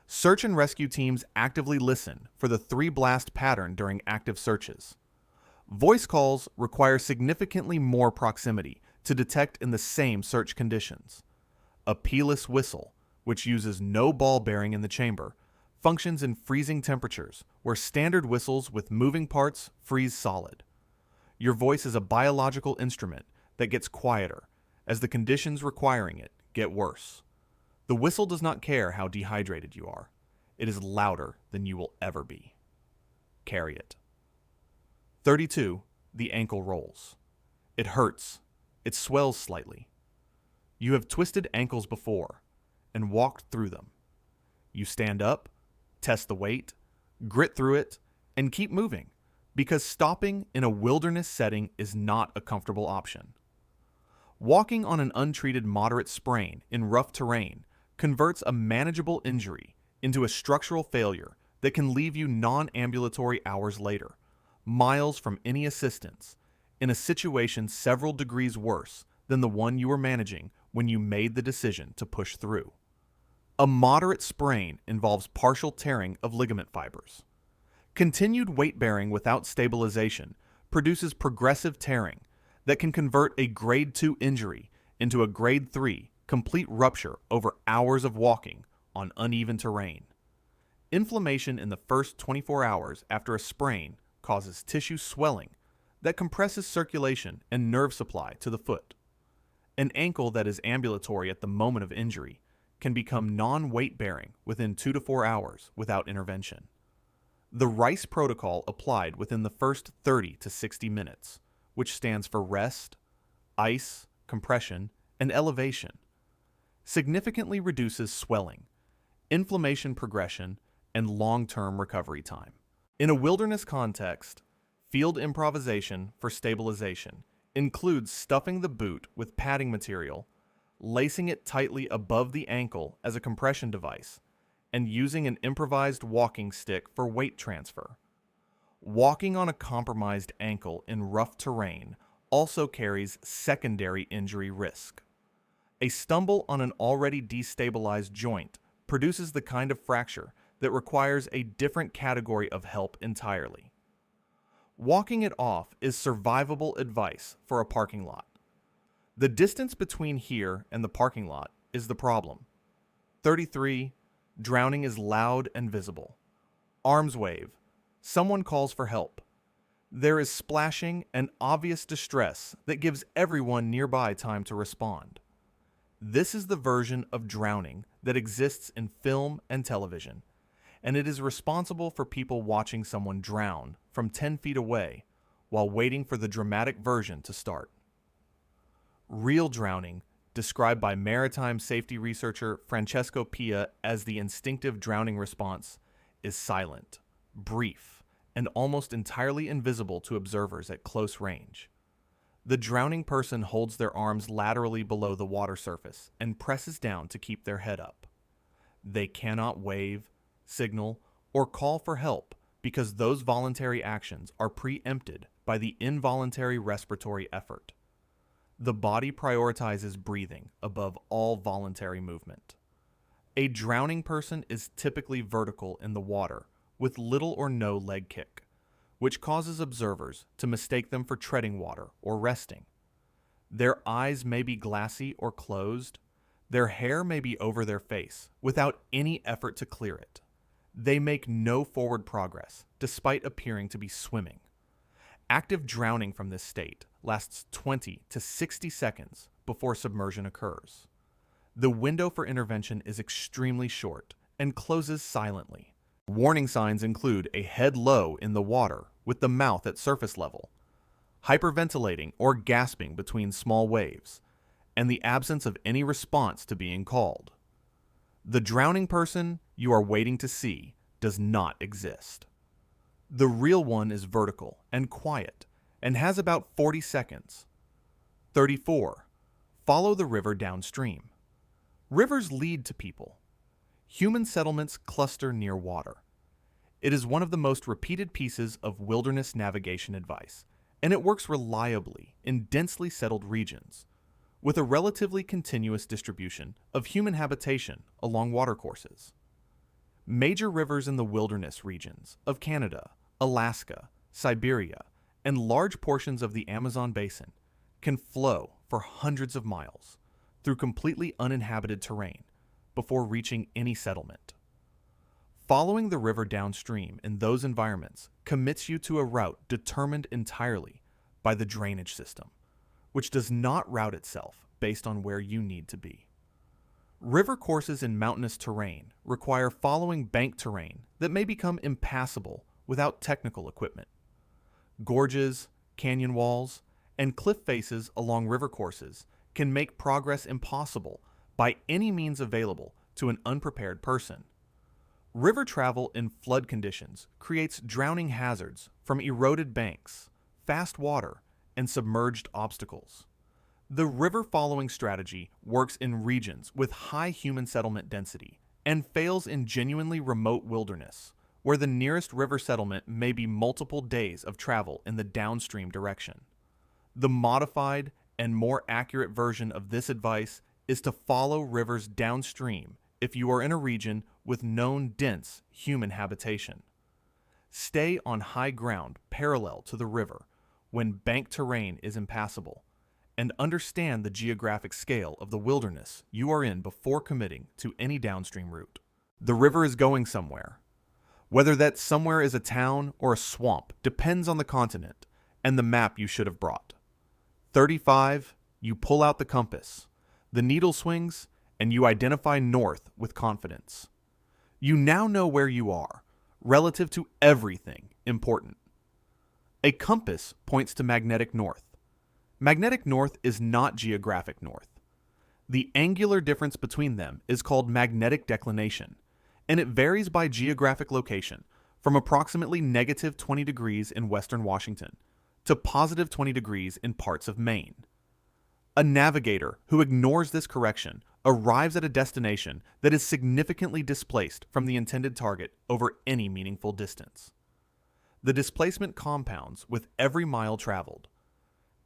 Search and rescue teams actively listen for the 3-blast pattern during active searches. Voice calls require significantly more proximity to detect in the same search conditions. A P-less whistle, which uses no ball bearing in the chamber, functions in freezing temperatures where standard whistles with moving parts freeze solid. Your voice is a biological instrument that gets quieter as the conditions requiring it get worse. The whistle does not care how dehydrated you are. It is louder than you will ever be. Carry it. 32. The ankle rolls. It hurts. It swells slightly. You have twisted ankles before and walked through them. You stand up, test the weight, grit through it, and keep moving, because stopping in a wilderness setting is not a comfortable option. Walking on an untreated moderate sprain in rough terrain converts a manageable injury into a structural failure that can leave you non-ambulatory hours later, miles from any assistance, in a situation several degrees worse than the one you were managing when you made the decision to push through. A moderate sprain involves partial tearing of ligament fibers. Continued weight bearing without stabilization produces progressive tearing that can convert a grade 2 injury into a grade 3 complete rupture over hours of walking on uneven terrain. Inflammation in the first 24 hours after a sprain causes tissue swelling that compresses circulation and nerve supply to the foot. An ankle that is ambulatory at the moment of injury can become non-weight bearing within 2 to 4 hours without intervention. The RICE protocol applied within the first 30 to 60 minutes, which stands for rest, ice, compression, and elevation, significantly reduces swelling, inflammation progression, and long-term recovery time. In a wilderness context, field improvisation for stabilization includes stuffing the boot with padding material, lacing it tightly above the ankle as a compression device, and using an improvised walking stick for weight transfer. Walking on a compromised ankle in rough terrain also carries secondary injury risk. A stumble on an already destabilized joint produces the kind of fracture that requires a different category of help entirely. Walking it off is survivable advice for a parking lot. The distance between here and the parking lot is the problem. 33. Drowning is loud and visible. Arms wave. Someone calls for help. There is splashing and obvious distress that gives everyone nearby time to respond. This is the version of drowning that exists in film and television, and it is responsible for people watching someone drown from 10 feet away while waiting for the dramatic version to start. Real drowning, described by maritime safety researcher Francesco Pia as the instinctive drowning response, is silent, brief, and almost entirely invisible to observers at close range. The drowning person holds their arms laterally below the water surface and presses down to keep their head up. They cannot wave, signal, or call for help because those voluntary actions are preempted by the involuntary respiratory effort. The body prioritizes breathing above all voluntary movement. A drowning person is typically vertical in the water with little or no leg kick, which causes observers to mistake them for treading water or resting. Their eyes may be glassy or closed. Their hair may be over their face without any effort to clear it. They make no forward progress, despite appearing to be swimming. Active drowning from this state lasts 20 to 60 seconds before submersion occurs. The window for intervention is extremely short and closes silently. Warning signs include a head low in the water with the mouth at surface level, hyperventilating or gasping between small waves, and the absence of any response to being called. The drowning person you are waiting to see does not exist. The real one is vertical and quiet and has about 40 seconds. 34. Follow the river downstream. Rivers lead to people. Human settlements cluster near water. It is one of the most repeated pieces of wilderness navigation advice, and it works reliably in densely settled regions, with a relatively continuous distribution of human habitation along watercourses. Major rivers in the wilderness regions of Canada, Alaska, Siberia, and large portions of the Amazon basin can flow for hundreds of miles through completely uninhabited terrain before reaching any settlement. Following the river downstream in those environments commits you to a route determined entirely by the drainage system, which does not route itself based on where you need to be. River courses in mountainous terrain require following bank terrain that may become impassable without technical equipment. Gorges, canyon walls, and cliff faces along river courses can make progress impossible by any means available to an unprepared person. River travel in flood conditions creates drowning hazards from eroded banks, fast water, and submerged obstacles. The river following strategy works in regions with high human settlement density and fails in genuinely remote wilderness, where the nearest river settlement may be multiple days of travel in the downstream direction. The modified and more accurate version of this advice is to follow rivers downstream if you are in a region with known dense human habitation. Stay on high ground parallel to the river when bank terrain is impassable, and understand the geographic scale of the wilderness you are in before committing to any downstream route. The river is going somewhere. Whether that somewhere is a town or a swamp depends on the continent and the map you should have brought. 35, you pull out the compass. The needle swings, and you identify north with confidence. You now know where you are, relative to everything important. A compass points to magnetic north. Magnetic north is not geographic north. The angular difference between them is called magnetic declination, and it varies by geographic location from approximately negative 20 degrees in western Washington to positive 20 degrees in parts of Maine. A navigator who ignores this correction arrives at a destination that is significantly displaced from the intended target over any meaningful distance. The displacement compounds with every mile traveled.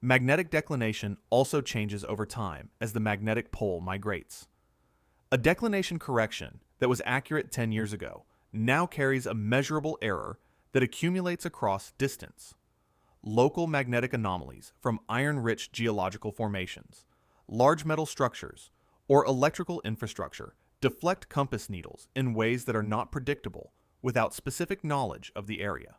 Magnetic declination also changes over time as the magnetic pole migrates. A declination correction that was accurate 10 years ago now carries a measurable error that accumulates across distance. Local magnetic anomalies from iron-rich geological formations, large metal structures, or electrical infrastructure deflect compass needles in ways that are not predictable without specific knowledge of the area.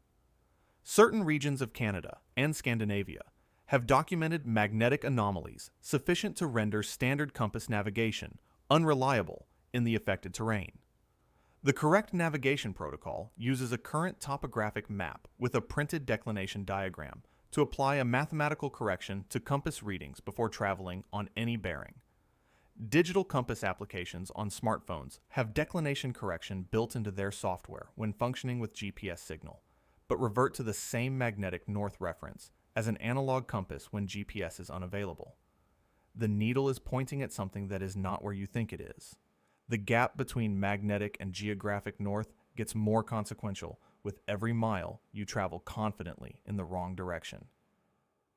Certain regions of Canada and Scandinavia have documented magnetic anomalies sufficient to render standard compass navigation unreliable in the affected terrain. The correct navigation protocol uses a current topographic map with a printed declination diagram to apply a mathematical correction to compass readings before traveling on any bearing. Digital compass applications on smartphones have declination correction built into their software when functioning with GPS signal, but revert to the same magnetic north reference as an analog compass when GPS is unavailable. The needle is pointing at something that is not where you think it is. The gap between magnetic and geographic north gets more consequential with every mile you travel confidently in the wrong direction.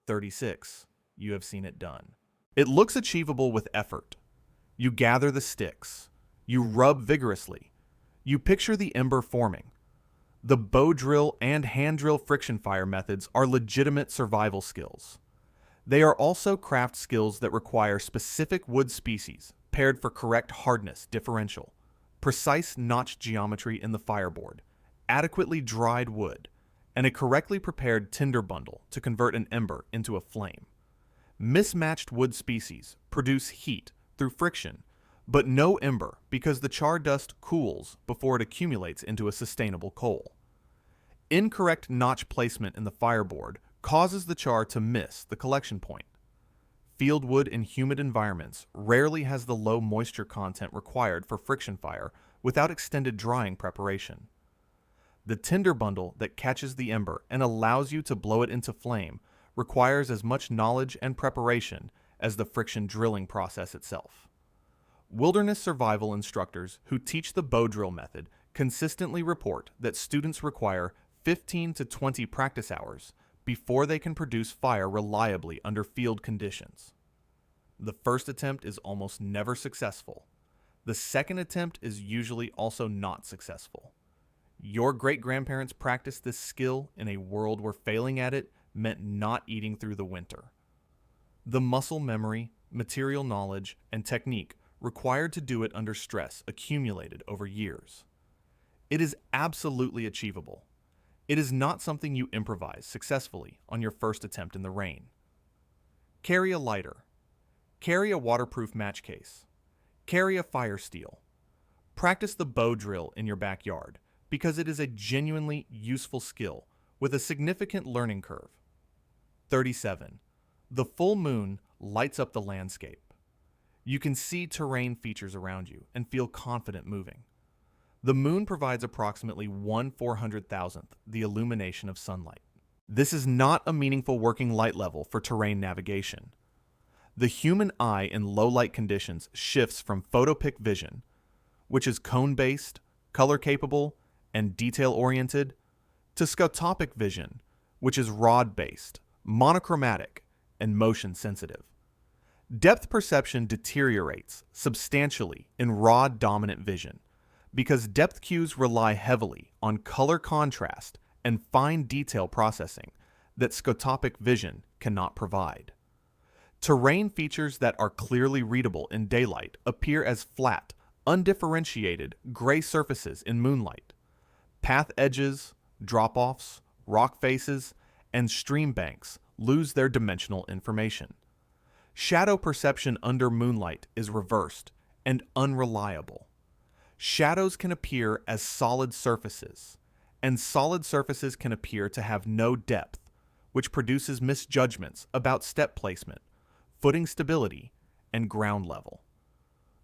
36. You have seen it done. It looks achievable with effort. You gather the sticks. You rub vigorously. You picture the ember forming. The bow drill and hand drill friction fire methods are legitimate survival skills. They are also craft skills that require specific wood species paired for correct hardness differential, precise notch geometry in the fireboard, adequately dried wood, and a correctly prepared tinder bundle to convert an ember into a flame. Mismatched wood species produce heat through friction, but no ember because the char dust cools before it accumulates into a sustainable coal. Incorrect notch placement in the fireboard causes the char to miss the collection point. Field wood in humid environments rarely has the low moisture content required for friction fire without extended drying preparation. The tinder bundle that catches the ember and allows you to blow it into flame requires as much knowledge and preparation as the friction drilling process itself. Wilderness survival instructors who teach the bow drill method consistently report that students require 15 to 20 practice hours before they can produce fire reliably under field conditions. The first attempt is almost never successful. The second attempt is usually also not successful. Your great-grandparents practiced this skill in a world where failing at it meant not eating through the winter. The muscle memory, material knowledge, and technique required to do it under stress accumulated over years. It is absolutely achievable. It is not something you improvise successfully on your first attempt in the rain. Carry a lighter. Carry a waterproof match case. Carry a fire steel. Practice the bow drill in your backyard because it is a genuinely useful skill with a significant learning curve. 37. The full moon lights up the landscape. You can see terrain features around you and feel confident moving. The moon provides approximately 1/400,000th the illumination of sunlight. This is not a meaningful working light level for terrain navigation. The human eye in low light conditions shifts from photopic vision, which is cone-based, color-capable, and detail-oriented, to scotopic vision, which is rod-based, monochromatic, and motion-sensitive. Depth perception deteriorates substantially in rod-dominant vision because depth cues rely heavily on color contrast and fine detail processing that scotopic vision cannot provide. Terrain features that are clearly readable in daylight appear as flat, undifferentiated gray surfaces in moonlight. Path edges, drop-offs, rock faces, and stream banks lose their dimensional information. Shadow perception under moonlight is reversed and unreliable. Shadows can appear as solid surfaces, and solid surfaces can appear to have no depth, which produces misjudgments about step placement, footing stability, and ground level.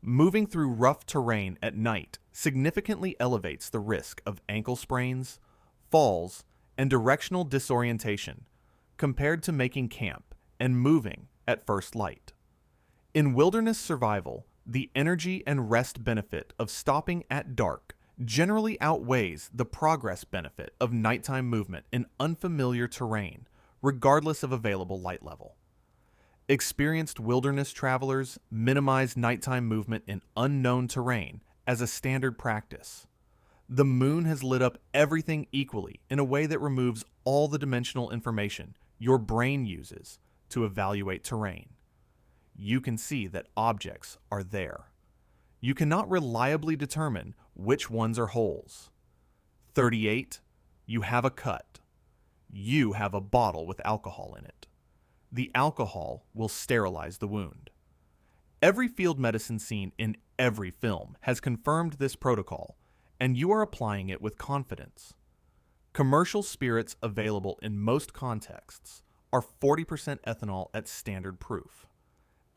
Moving through rough terrain at night significantly elevates the risk of ankle sprains, falls, and directional disorientation compared to making camp and moving at first light. In wilderness survival, the energy and rest benefit of stopping at dark generally outweighs the progress benefit of nighttime movement in unfamiliar terrain, regardless of available light level. Experienced wilderness travelers minimize nighttime movement in unknown terrain as a standard practice. The moon has lit up everything equally in a way that removes all the dimensional information your brain uses to evaluate terrain. You can see that objects are there. You cannot reliably determine which ones are holes. 38. You have a cut. You have a bottle with alcohol in it. The alcohol will sterilize the wound. Every field medicine scene in every film has confirmed this protocol, and you are applying it with confidence. Commercial spirits available in most contexts are 40% ethanol at standard proof.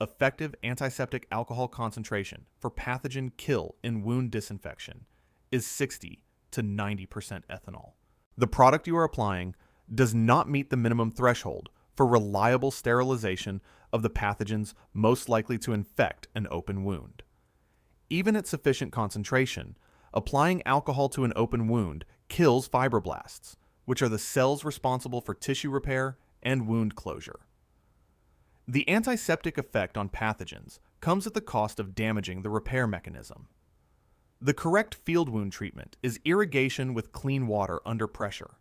Effective antiseptic alcohol concentration for pathogen kill in wound disinfection is 60 to 90% ethanol. The product you are applying does not meet the minimum threshold for reliable sterilization of the pathogens most likely to infect an open wound. Even at sufficient concentration, applying alcohol to an open wound kills fibroblasts, which are the cells responsible for tissue repair and wound closure. The antiseptic effect on pathogens comes at the cost of damaging the repair mechanism. The correct field wound treatment is irrigation with clean water under pressure.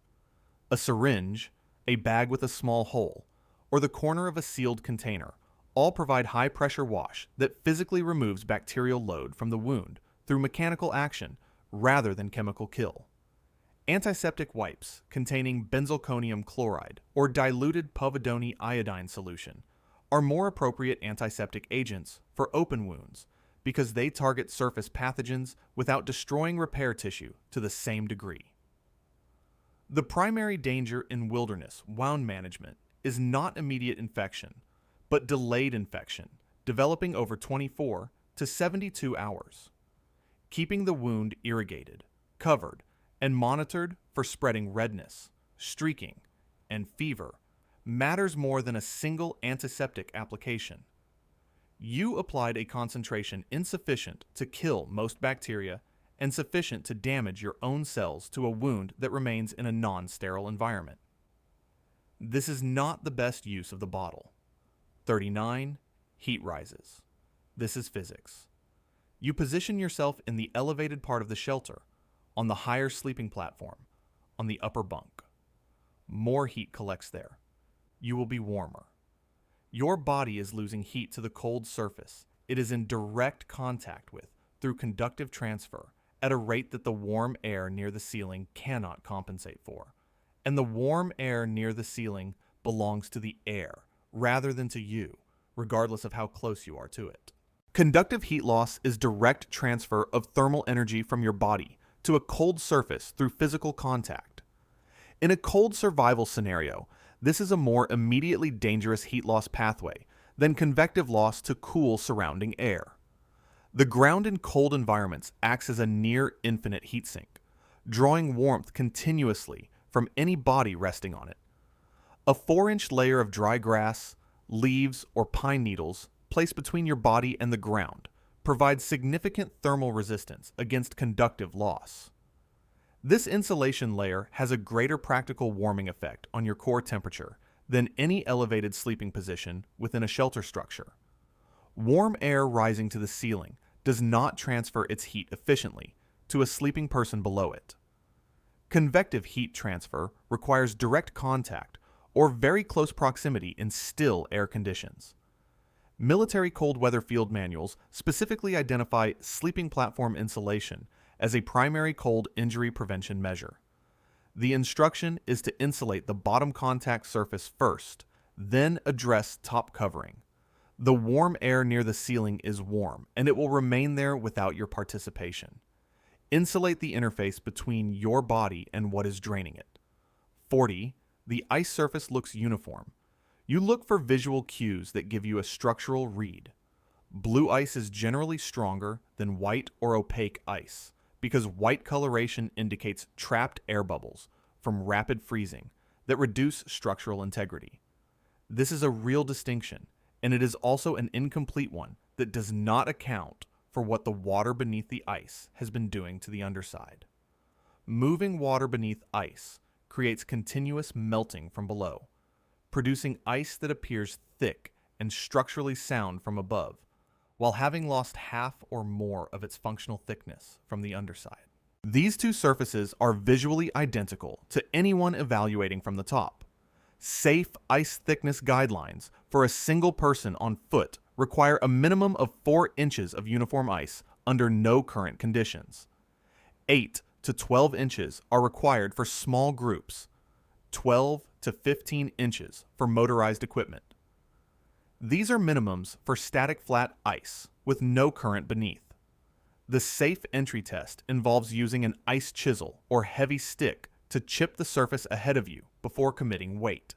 A syringe, a bag with a small hole, or the corner of a sealed container all provide high-pressure wash that physically removes bacterial load from the wound through mechanical action rather than chemical kill. Antiseptic wipes containing benzalkonium chloride or diluted povidone iodine solution are more appropriate antiseptic agents for open wounds because they target surface pathogens without destroying repair tissue to the same degree. The primary danger in wilderness wound management is not immediate infection, but delayed infection, developing over 24 to 72 hours. Keeping the wound irrigated, covered, and monitored for spreading redness, streaking, and fever matters more than a single antiseptic application. You applied a concentration insufficient to kill most bacteria and sufficient to damage your own cells to a wound that remains in a non-sterile environment. This is not the best use of the bottle. 39. Heat rises. This is physics. You position yourself in the elevated part of the shelter, on the higher sleeping platform, on the upper bunk. More heat collects there. You will be warmer. Your body is losing heat to the cold surface it is in direct contact with through conductive transfer at a rate that the warm air near the ceiling cannot compensate for. And the warm air near the ceiling belongs to the air rather than to you, regardless of how close you are to it. Conductive heat loss is direct transfer of thermal energy from your body to a cold surface through physical contact. In a cold survival scenario, this is a more immediately dangerous heat loss pathway than convective loss to cool surrounding air. The ground in cold environments acts as a near infinite heat sink, drawing warmth continuously from any body resting on it. A 4-inch layer of dry grass, leaves, or pine needles placed between your body and the ground provides significant thermal resistance against conductive loss. This insulation layer has a greater practical warming effect on your core temperature than any elevated sleeping position within a shelter structure. Warm air rising to the ceiling does not transfer its heat efficiently to a sleeping person below it. Convective heat transfer requires direct contact or very close proximity in still air conditions. Military cold weather field manuals specifically identify sleeping platform insulation as a primary cold injury prevention measure. The instruction is to insulate the bottom contact surface first, then address top covering. The warm air near the ceiling is warm, and it will remain there without your participation. Insulate the interface between your body and what is draining it. 40. The ice surface looks uniform. You look for visual cues that give you a structural read. Blue ice is generally stronger than white or opaque ice, because white coloration indicates trapped air bubbles from rapid freezing that reduce structural integrity. This is a real distinction, and it is also an incomplete one that does not account for what the water beneath the ice has been doing to the underside. Moving water beneath ice creates continuous melting from below, producing ice that appears thick and structurally sound from above, while having lost half or more of its functional thickness from the underside. These two surfaces are visually identical to anyone evaluating from the top. Safe ice thickness guidelines for a single person on foot require a minimum of 4 inches of uniform ice under no current conditions. 8 to 12 inches are required for small groups, 12 to 15 inches for motorized equipment. These are minimums for static flat ice with no current beneath. The safe entry test involves using an ice chisel or heavy stick to chip the surface ahead of you before committing weight.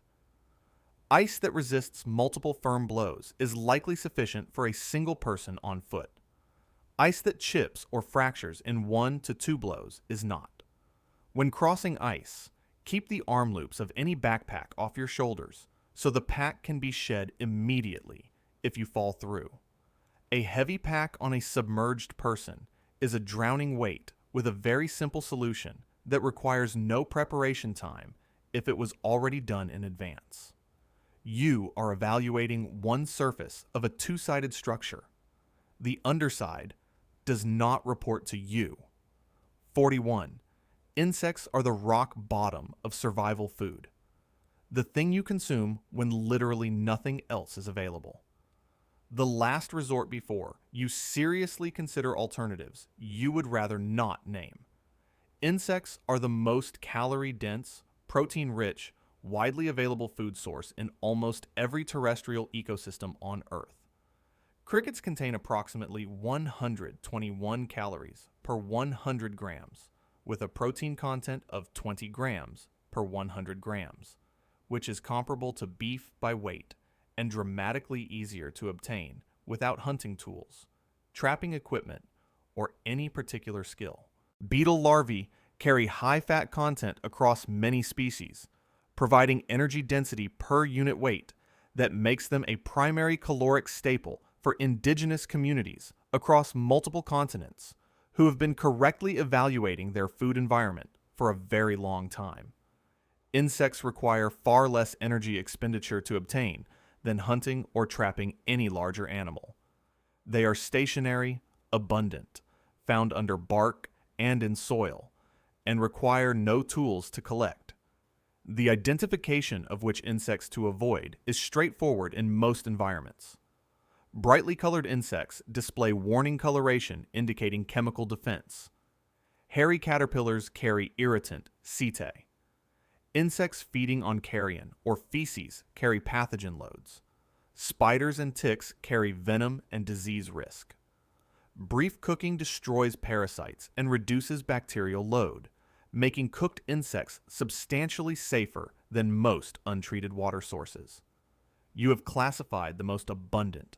Ice that resists multiple firm blows is likely sufficient for a single person on foot. Ice that chips or fractures in 1 to 2 blows is not. When crossing ice, keep the arm loops of any backpack off your shoulders so the pack can be shed immediately if you fall through. A heavy pack on a submerged person is a drowning weight with a very simple solution that requires no preparation time if it was already done in advance. You are evaluating one surface of a two-sided structure. The underside does not report to you. 41. Insects are the rock bottom of survival food. The thing you consume when literally nothing else is available. The last resort before you seriously consider alternatives you would rather not name. Insects are the most calorie-dense, protein-rich, widely available food source in almost every terrestrial ecosystem on Earth. Crickets contain approximately 121 calories per 100 grams, with a protein content of 20 grams per 100 grams, which is comparable to beef by weight and dramatically easier to obtain without hunting tools, trapping equipment, or any particular skill. Beetle larvae carry high fat content across many species, providing energy density per unit weight that makes them a primary caloric staple for indigenous communities across multiple continents who have been correctly evaluating their food environment for a very long time. Insects require far less energy expenditure to obtain than hunting or trapping any larger animal. They are stationary, abundant, found under bark and in soil, and require no tools to collect. The identification of which insects to avoid is straightforward in most environments. Brightly colored insects display warning coloration indicating chemical defense. Hairy caterpillars carry irritant, setae. Insects feeding on carrion or feces carry pathogen loads. Spiders and ticks carry venom and disease risk. Brief cooking destroys parasites and reduces bacterial load, making cooked insects substantially safer than most untreated water sources. You have classified the most abundant,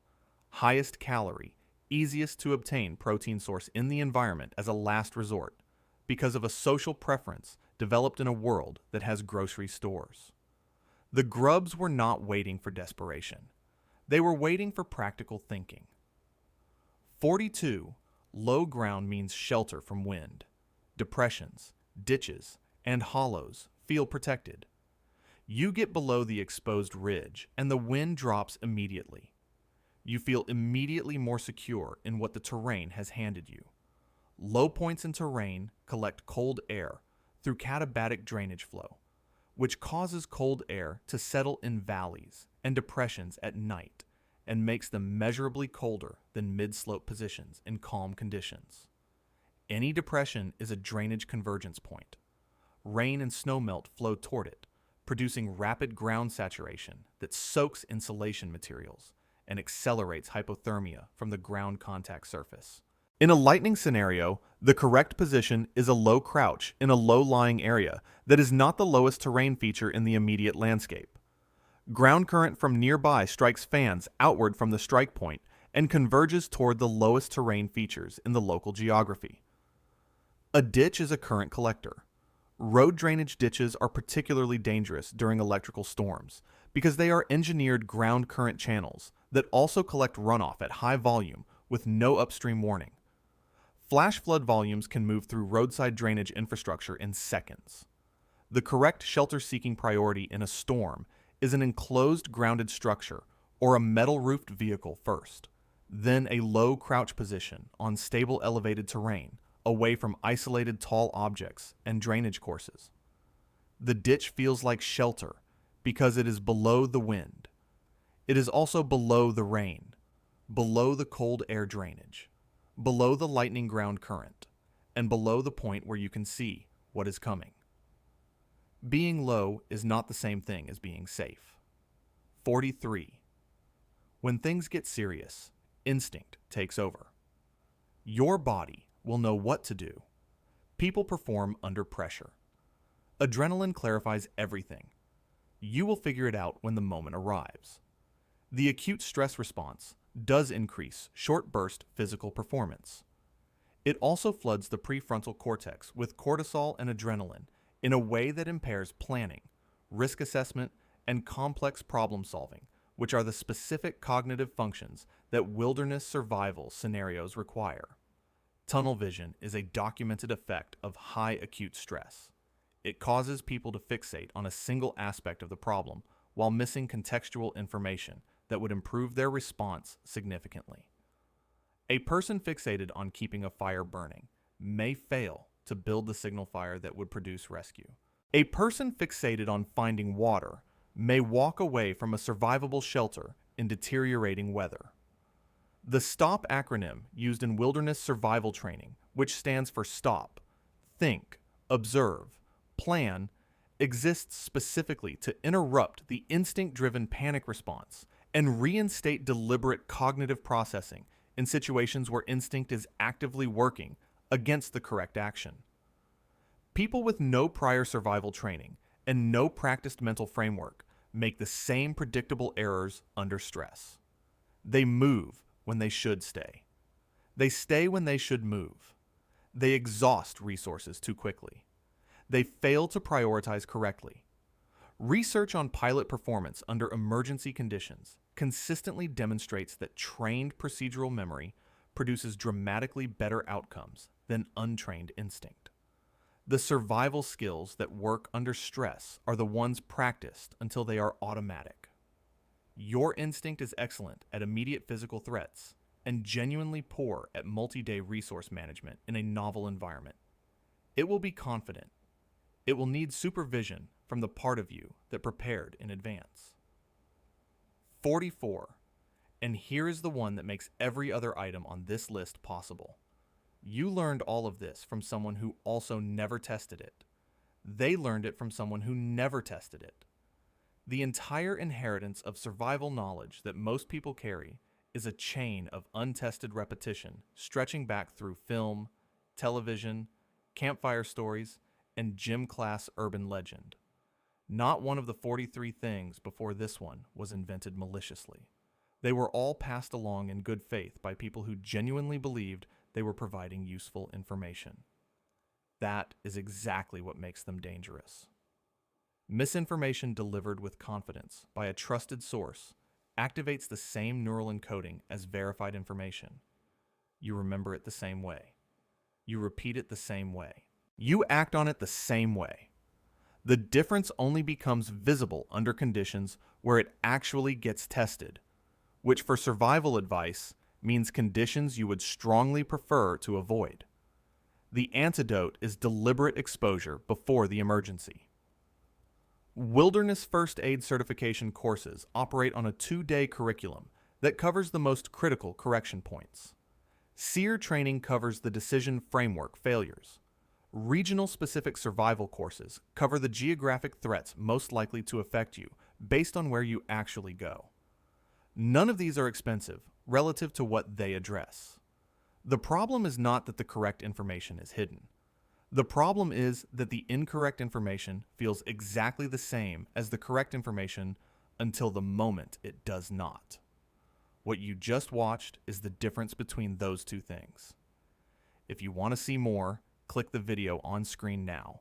highest calorie, easiest to obtain protein source in the environment as a last resort because of a social preference developed in a world that has grocery stores. The grubs were not waiting for desperation. They were waiting for practical thinking. 42. Low ground means shelter from wind. Depressions, ditches, and hollows feel protected. You get below the exposed ridge and the wind drops immediately. You feel immediately more secure in what the terrain has handed you. Low points in terrain collect cold air through katabatic drainage flow, which causes cold air to settle in valleys and depressions at night and makes them measurably colder than mid-slope positions in calm conditions. Any depression is a drainage convergence point. Rain and snowmelt flow toward it, producing rapid ground saturation that soaks insulation materials and accelerates hypothermia from the ground contact surface. In a lightning scenario, the correct position is a low crouch in a low-lying area that is not the lowest terrain feature in the immediate landscape. Ground current from nearby strikes fans outward from the strike point and converges toward the lowest terrain features in the local geography. A ditch is a current collector. Road drainage ditches are particularly dangerous during electrical storms because they are engineered ground current channels that also collect runoff at high volume with no upstream warning. Flash flood volumes can move through roadside drainage infrastructure in seconds. The correct shelter-seeking priority in a storm is an enclosed grounded structure or a metal-roofed vehicle first, then a low crouch position on stable elevated terrain away from isolated tall objects and drainage courses. The ditch feels like shelter because it is below the wind. It is also below the rain, below the cold air drainage, below the lightning ground current, and below the point where you can see what is coming. Being low is not the same thing as being safe. 43. When things get serious, instinct takes over. Your body will know what to do. People perform under pressure. Adrenaline clarifies everything. You will figure it out when the moment arrives. The acute stress response does increase short-burst physical performance. It also floods the prefrontal cortex with cortisol and adrenaline in a way that impairs planning, risk assessment, and complex problem solving, which are the specific cognitive functions that wilderness survival scenarios require. Tunnel vision is a documented effect of high acute stress. It causes people to fixate on a single aspect of the problem while missing contextual information that would improve their response significantly. A person fixated on keeping a fire burning may fail to build the signal fire that would produce rescue. A person fixated on finding water may walk away from a survivable shelter in deteriorating weather. The STOP acronym used in wilderness survival training, which stands for stop, think, observe, plan, exists specifically to interrupt the instinct-driven panic response and reinstate deliberate cognitive processing in situations where instinct is actively working against the correct action. People with no prior survival training and no practiced mental framework make the same predictable errors under stress. They move when they should stay. They stay when they should move. They exhaust resources too quickly. They fail to prioritize correctly. Research on pilot performance under emergency conditions consistently demonstrates that trained procedural memory produces dramatically better outcomes than untrained instinct. The survival skills that work under stress are the ones practiced until they are automatic. Your instinct is excellent at immediate physical threats and genuinely poor at multi-day resource management in a novel environment. It will be confident. It will need supervision from the part of you that prepared in advance. 44. And here is the one that makes every other item on this list possible. You learned all of this from someone who also never tested it. They learned it from someone who never tested it. The entire inheritance of survival knowledge that most people carry is a chain of untested repetition stretching back through film, television, campfire stories, and gym class urban legend. Not one of the 43 things before this one was invented maliciously. They were all passed along in good faith by people who genuinely believed they were providing useful information. That is exactly what makes them dangerous. Misinformation delivered with confidence by a trusted source activates the same neural encoding as verified information. You remember it the same way. You repeat it the same way. You act on it the same way. The difference only becomes visible under conditions where it actually gets tested, which for survival advice means conditions you would strongly prefer to avoid. The antidote is deliberate exposure before the emergency. Wilderness First Aid certification courses operate on a 2-day curriculum that covers the most critical correction points. SEER training covers the decision framework failures. Regional specific survival courses cover the geographic threats most likely to affect you based on where you actually go. None of these are expensive relative to what they address. The problem is not that the correct information is hidden. The problem is that the incorrect information feels exactly the same as the correct information until the moment it does not. What you just watched is the difference between those two things. If you want to see more, click the video on screen now,